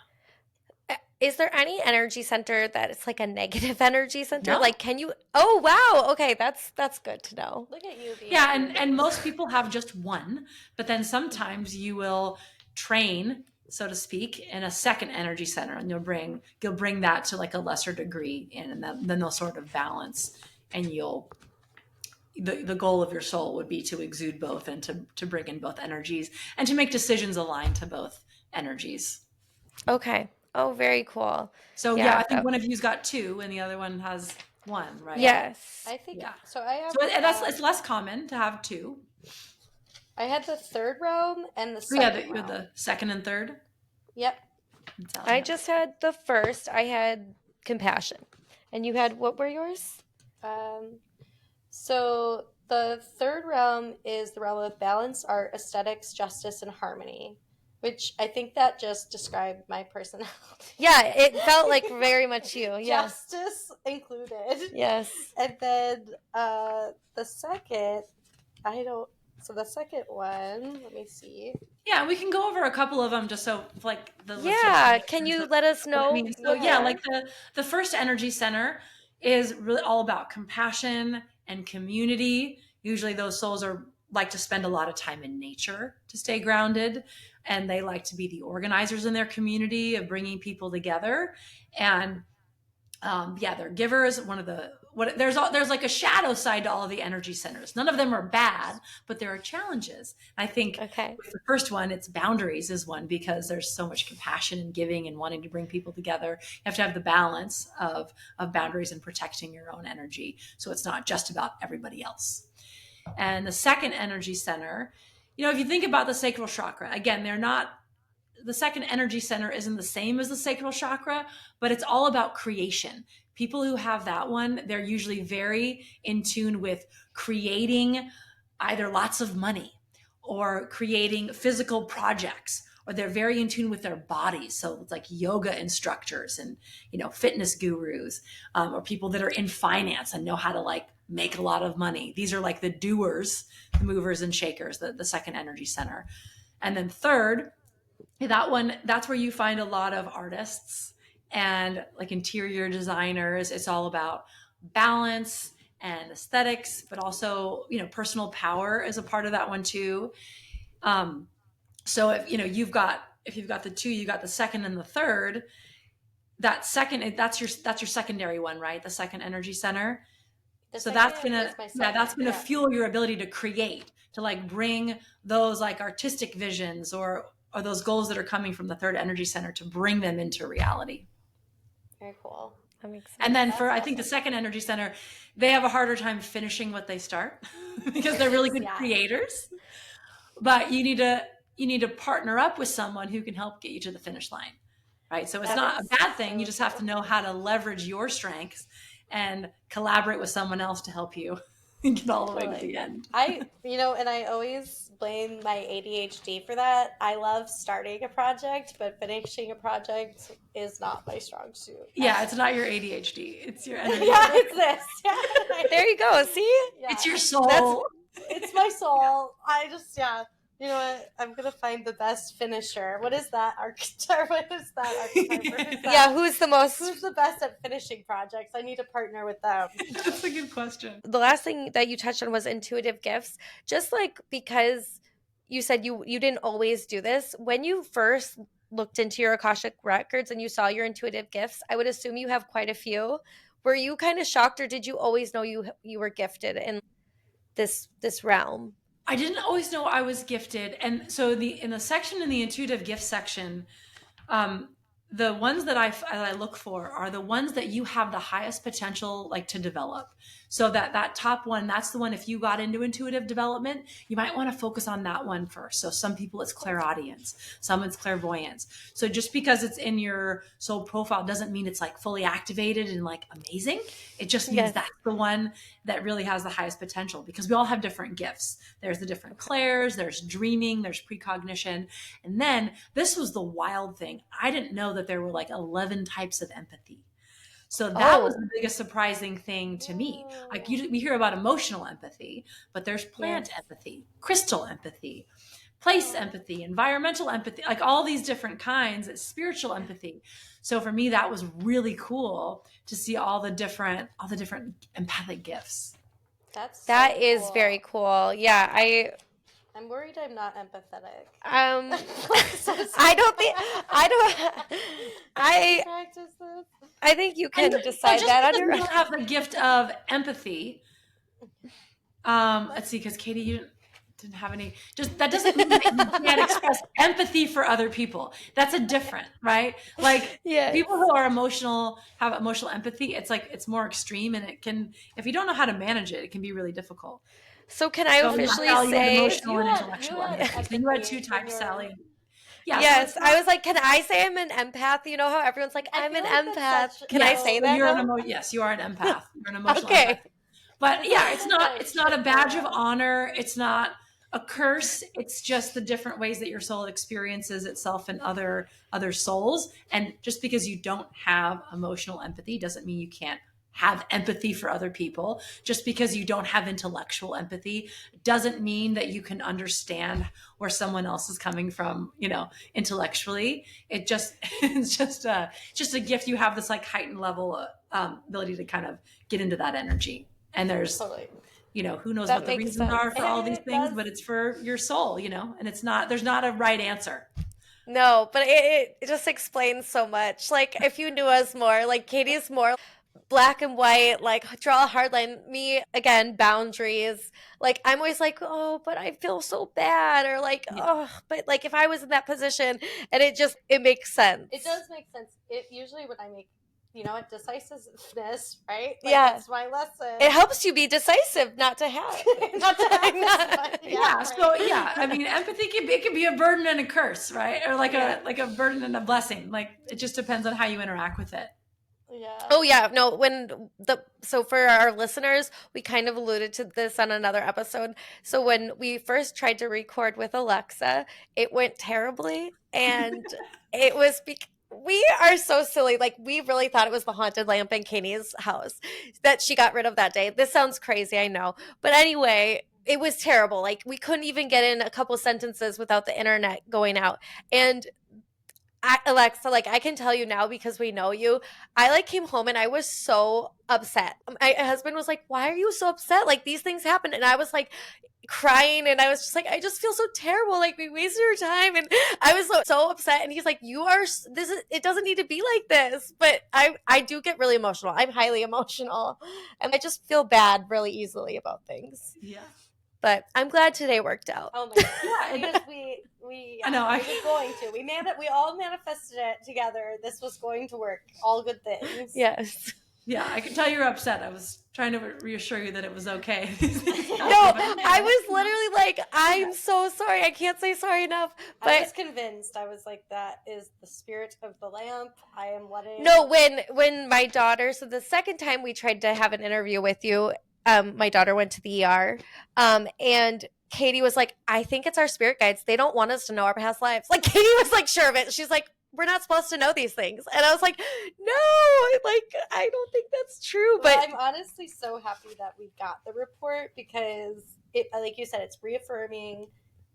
Is there any energy center that it's like a negative energy center? No. Like, can you? Oh, wow. Okay, that's good to know. Look at you. Yeah, and most people have just one, but then sometimes you will train, so to speak, in a second energy center, and you'll bring that to like a lesser degree, and then they'll sort of balance, and the goal of your soul would be to exude both, and to bring in both energies, and to make decisions aligned to both energies. Okay. Oh, very cool. So yeah, I think one of you's got 2 and the other one has 1, right? Yes. I think So. I have. So it's less common to have 2. I had the 3rd realm and the 2nd realm. The 2nd and 3rd. Yep. I just had the first. I had compassion, and you had, what were yours? So the 3rd realm is the realm of balance, art, aesthetics, justice, and harmony, which I think that just described my personality. Yeah, it felt like very much you. Yes. Justice included. Yes. And then the second, so the second one, let me see. Yeah, we can go over a couple of them just so like the can you let us know? So like the first energy center is really all about compassion and community. Usually those souls like to spend a lot of time in nature to stay grounded, and they like to be the organizers in their community of bringing people together. And they're givers. There's like a shadow side to all of the energy centers. None of them are bad, but there are challenges. I think with the first one, it's boundaries is one, because there's so much compassion and giving and wanting to bring people together. You have to have the balance of boundaries and protecting your own energy, so it's not just about everybody else. And the second energy center, if you think about the sacral chakra, again, the second energy center isn't the same as the sacral chakra, but it's all about creation. People who have that one, they're usually very in tune with creating either lots of money or creating physical projects, or they're very in tune with their bodies. So it's like yoga instructors and, fitness gurus, or people that are in finance and know how to like make a lot of money. These are like the doers, the movers and shakers, the second energy center. And then third, that one, that's where you find a lot of artists and like interior designers. It's all about balance and aesthetics, but also, personal power is a part of that one too. So if, you've got the two, you got the second and the third, that's your secondary one, right? The second energy center. So that's gonna fuel your ability to create, to like bring those like artistic visions or those goals that are coming from the third energy center, to bring them into reality. Very cool. That makes sense. And then I think the second energy center, they have a harder time finishing what they start because they're really good creators. But you need to partner up with someone who can help get you to the finish line, right? So it's not a bad thing. You just have to know how to leverage your strengths and collaborate with someone else to help you get all the way to the end. And I always blame my ADHD for that. I love starting a project, but finishing a project is not my strong suit. Yeah, it's not your ADHD. It's your energy. Yeah, it's this. Yeah. There you go. See? Yeah. It's your soul. It's my soul. I just, you know what? I'm going to find the best finisher. What is that archetype? Who's the best at finishing projects? I need to partner with them. That's a good question. The last thing that you touched on was intuitive gifts. Just like, because you said you didn't always do this, when you first looked into your Akashic records and you saw your intuitive gifts, I would assume you have quite a few. Were you kind of shocked, or did you always know you were gifted in this realm? I didn't always know I was gifted. And so in the intuitive gift section, the ones that I look for are the ones that you have the highest potential like to develop. So that top one, that's the one, if you got into intuitive development, you might want to focus on that one first. So some people it's clairaudience, some it's clairvoyance. So just because it's in your soul profile doesn't mean it's like fully activated and like amazing. It just means that's the one that really has the highest potential, because we all have different gifts. There's the different clairs, there's dreaming, there's precognition. And then this was the wild thing. I didn't know that there were like 11 types of empathy. So that was the biggest surprising thing to me. Like we hear about emotional empathy, but there's plant empathy, crystal empathy, place empathy, environmental empathy, like all these different kinds, spiritual empathy. So for me, that was really cool to see all the different empathic gifts. That is very cool. Yeah, I'm worried I'm not empathetic. I think you can decide that on your own. You don't have the gift of empathy. Let's see, because Katie, you didn't have any. Just that doesn't mean that you can't express empathy for other people. That's a different, right? Like people who are emotional have emotional empathy. It's like it's more extreme, and it can, if you don't know how to manage it, it can be really difficult. So can I officially say emotional and intellectual empathy? You had two types, Sallie. Yeah, yes, I was like, can I say I'm an empath? You know how everyone's like, I'm an empath. Can I say that? Yes, you are an empath. You're an emotional empath. But it's not a badge of honor. It's not a curse. It's just the different ways that your soul experiences itself and other souls. And just because you don't have emotional empathy doesn't mean you can't have empathy for other people. Just because you don't have intellectual empathy doesn't mean that you can understand where someone else is coming from, intellectually. It's just a gift. You have this like heightened level ability to kind of get into that energy. And there's, who knows what the reasons are for all these things, but it's for your soul, and there's not a right answer. No, but it just explains so much. Like, if you knew us more, like, Katie's more black and white, like, draw a hard line. Me, again, boundaries. Like, I'm always like, oh, but I feel so bad. Or, like, Yeah. oh, but, like, if I was in that position, and it makes sense. It does make sense. It usually when I make, decisiveness, right? Like, Yeah. that's my lesson. It helps you be decisive, not to have. Not to have this one. Yeah. right. So yeah, I mean, empathy can be a burden and a curse, right? Or like a burden and a blessing. Like it just depends on how you interact with it. Yeah. Oh yeah, no, so for our listeners, we kind of alluded to this on another episode. So when we first tried to record with Alexa, it went terribly, and it was we are so silly. Like, we really thought it was the haunted lamp in Katie's house that she got rid of that day. This sounds crazy, I know. But anyway, it was terrible. Like, we couldn't even get in a couple sentences without the internet going out. And Alexa, like, I can tell you now because we know you. I like came home and I was so upset. My husband was like, "Why are you so upset? Like, these things happen." And I was like crying, and I was just like, "I just feel so terrible. Like, we wasted your time." And I was so upset. And he's like, it doesn't need to be like this." But I do get really emotional. I'm highly emotional, and I just feel bad really easily about things. Yeah. But I'm glad today worked out. Oh my god! Yeah, because we I know, we were going to. We all manifested it together. This was going to work. All good things. Yes. Yeah, I can tell you're upset. I was trying to reassure you that it was okay. No, I was literally like, I'm so sorry. I can't say sorry enough. I But was convinced. I was like, that is the spirit of the lamp. I am letting. no, when my daughter, so the second time we tried to have an interview with you, my daughter went to the ER, and Katie was like, I think it's our spirit guides. They don't want us to know our past lives. Like, Katie was like sure of it. She's like, we're not supposed to know these things. And I was like, no, like, I don't think that's true. Well, But I'm honestly so happy that we got the report because it, like you said, it's reaffirming.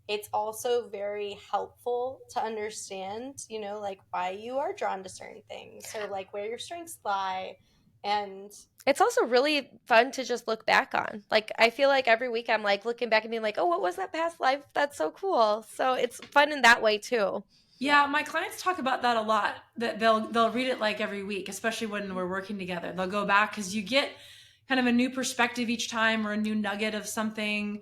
It's also very helpful to understand, like why you are drawn to certain things or like where your strengths lie. And it's also really fun to just look back on. Like, I feel like every week I'm like looking back and being like, oh, what was that past life? That's so cool. So it's fun in that way too. Yeah, my clients talk about that a lot. That they'll read it like every week, especially when we're working together. They'll go back because you get kind of a new perspective each time or a new nugget of something,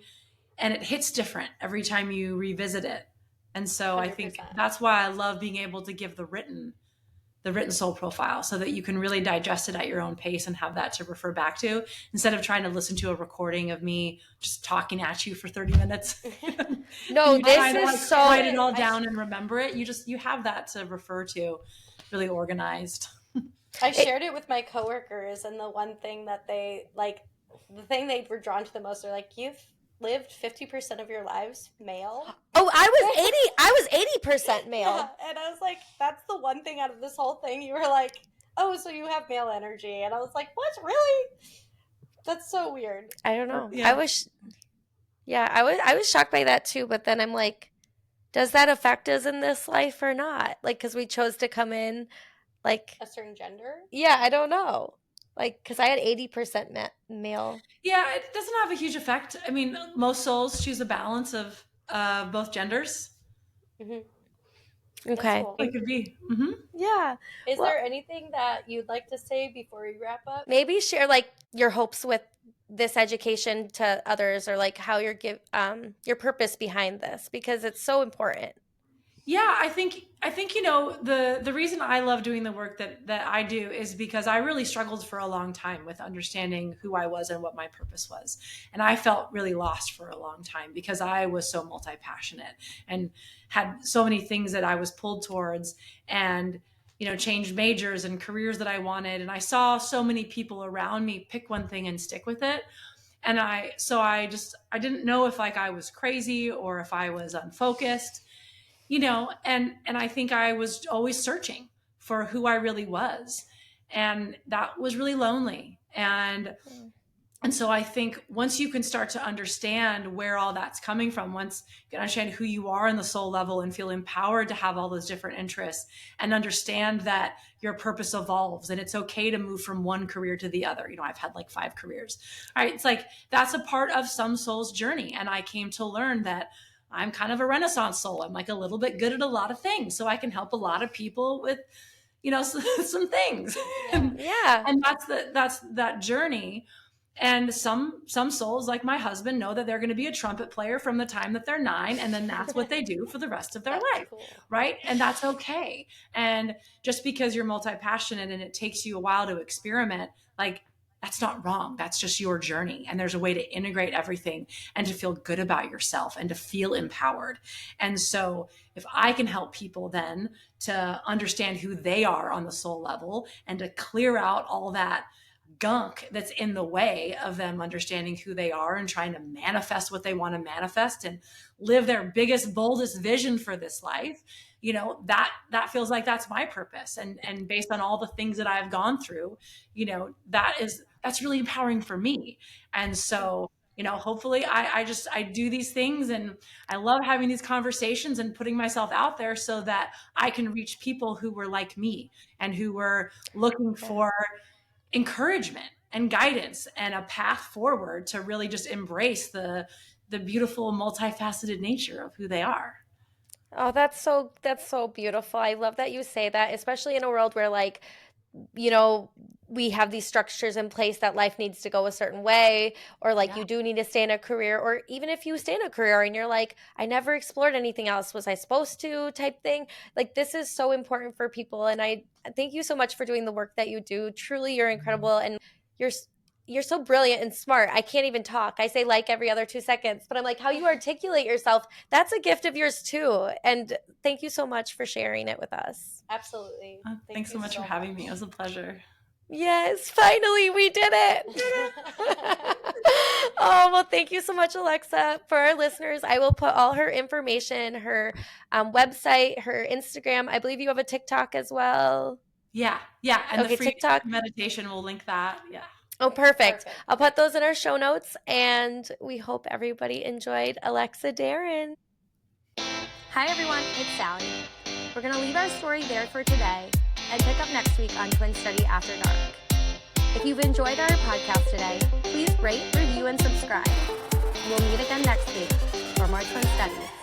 and it hits different every time you revisit it. And so I think 100%. that's why I love being able to give the written soul profile so that you can really digest it at your own pace and have that to refer back to instead of trying to listen to a recording of me just talking at you for 30 minutes. No, You this try to, is so write it all down and remember it. You have that to refer to, really organized. I shared it with my coworkers, and the one thing that the thing they were drawn to the most, they're like, you've lived 50% of your lives male. Oh, I was 80% male. Yeah, and I was like, that's the one thing out of this whole thing. You were like, oh, so you have male energy. And I was like, what? Really? That's so weird. I don't know. Yeah. I was shocked by that too, but then I'm like, does that affect us in this life or not? Like, because we chose to come in like A certain gender? yeah, I don't know. Like, because I had 80% male. Yeah, it doesn't have a huge effect. I mean, most souls choose a balance of both genders. Mm-hmm. Okay. Cool. It could be. Mm-hmm. Yeah. Is Well- there anything that you'd like to say before we wrap up? Maybe share like your hopes with this education to others, or like how your purpose behind this, because it's so important. Yeah, I think the reason I love doing the work that I do is because I really struggled for a long time with understanding who I was and what my purpose was. And I felt really lost for a long time because I was so multi-passionate and had so many things that I was pulled towards, and changed majors and careers that I wanted, and I saw so many people around me pick one thing and stick with it. And I didn't know if like I was crazy or if I was unfocused. And I think I was always searching for who I really was. And that was really lonely. And so I think once you can start to understand where all that's coming from, once you can understand who you are in the soul level and feel empowered to have all those different interests and understand that your purpose evolves and it's okay to move from one career to the other. I've had like 5 careers. All right. It's like, that's a part of some soul's journey. And I came to learn that I'm kind of a Renaissance soul. I'm like a little bit good at a lot of things. So I can help a lot of people with, some things. Yeah. And that's that journey. And some souls, like my husband, know that they're going to be a trumpet player from the time that they're 9, and then that's what they do for the rest of their That's life, cool. right? And that's okay. And just because you're multi-passionate and it takes you a while to experiment, like that's not wrong. That's just your journey. And there's a way to integrate everything and to feel good about yourself and to feel empowered. And so if I can help people then to understand who they are on the soul level and to clear out all that gunk that's in the way of them understanding who they are and trying to manifest what they want to manifest and live their biggest, boldest vision for this life, that feels like that's my purpose. And based on all the things that I've gone through, that's really empowering for me. And so, hopefully I do these things, and I love having these conversations and putting myself out there so that I can reach people who were like me and who were looking for encouragement and guidance and a path forward to really just embrace the beautiful multifaceted nature of who they are. Oh, that's so beautiful. I love that you say that, especially in a world where we have these structures in place that life needs to go a certain way, or you do need to stay in a career, or even if you stay in a career and you're like, I never explored anything else, was I supposed to, type thing. This is so important for people. And I thank you so much for doing the work that you do. Truly, you're incredible. And you're so brilliant and smart. I can't even talk. I say every other 2 seconds, but I'm like, how you articulate yourself, that's a gift of yours too. And thank you so much for sharing it with us. Absolutely. Thanks so much for having me. It was a pleasure. Yes, finally we did it. Oh, well, thank you so much, Alexa. For our listeners, I will put all her information, her website, her Instagram. I believe you have a TikTok as well. Yeah. And okay, the free TikTok meditation, we'll link that. Yeah. Oh, perfect. I'll put those in our show notes, and we hope everybody enjoyed Alexa Darrin. Hi everyone, it's Sallie. We're going to leave our story there for today and pick up next week on Twin Study After Dark. If you've enjoyed our podcast today, please rate, review, and subscribe. We'll meet again next week for more Twin Study.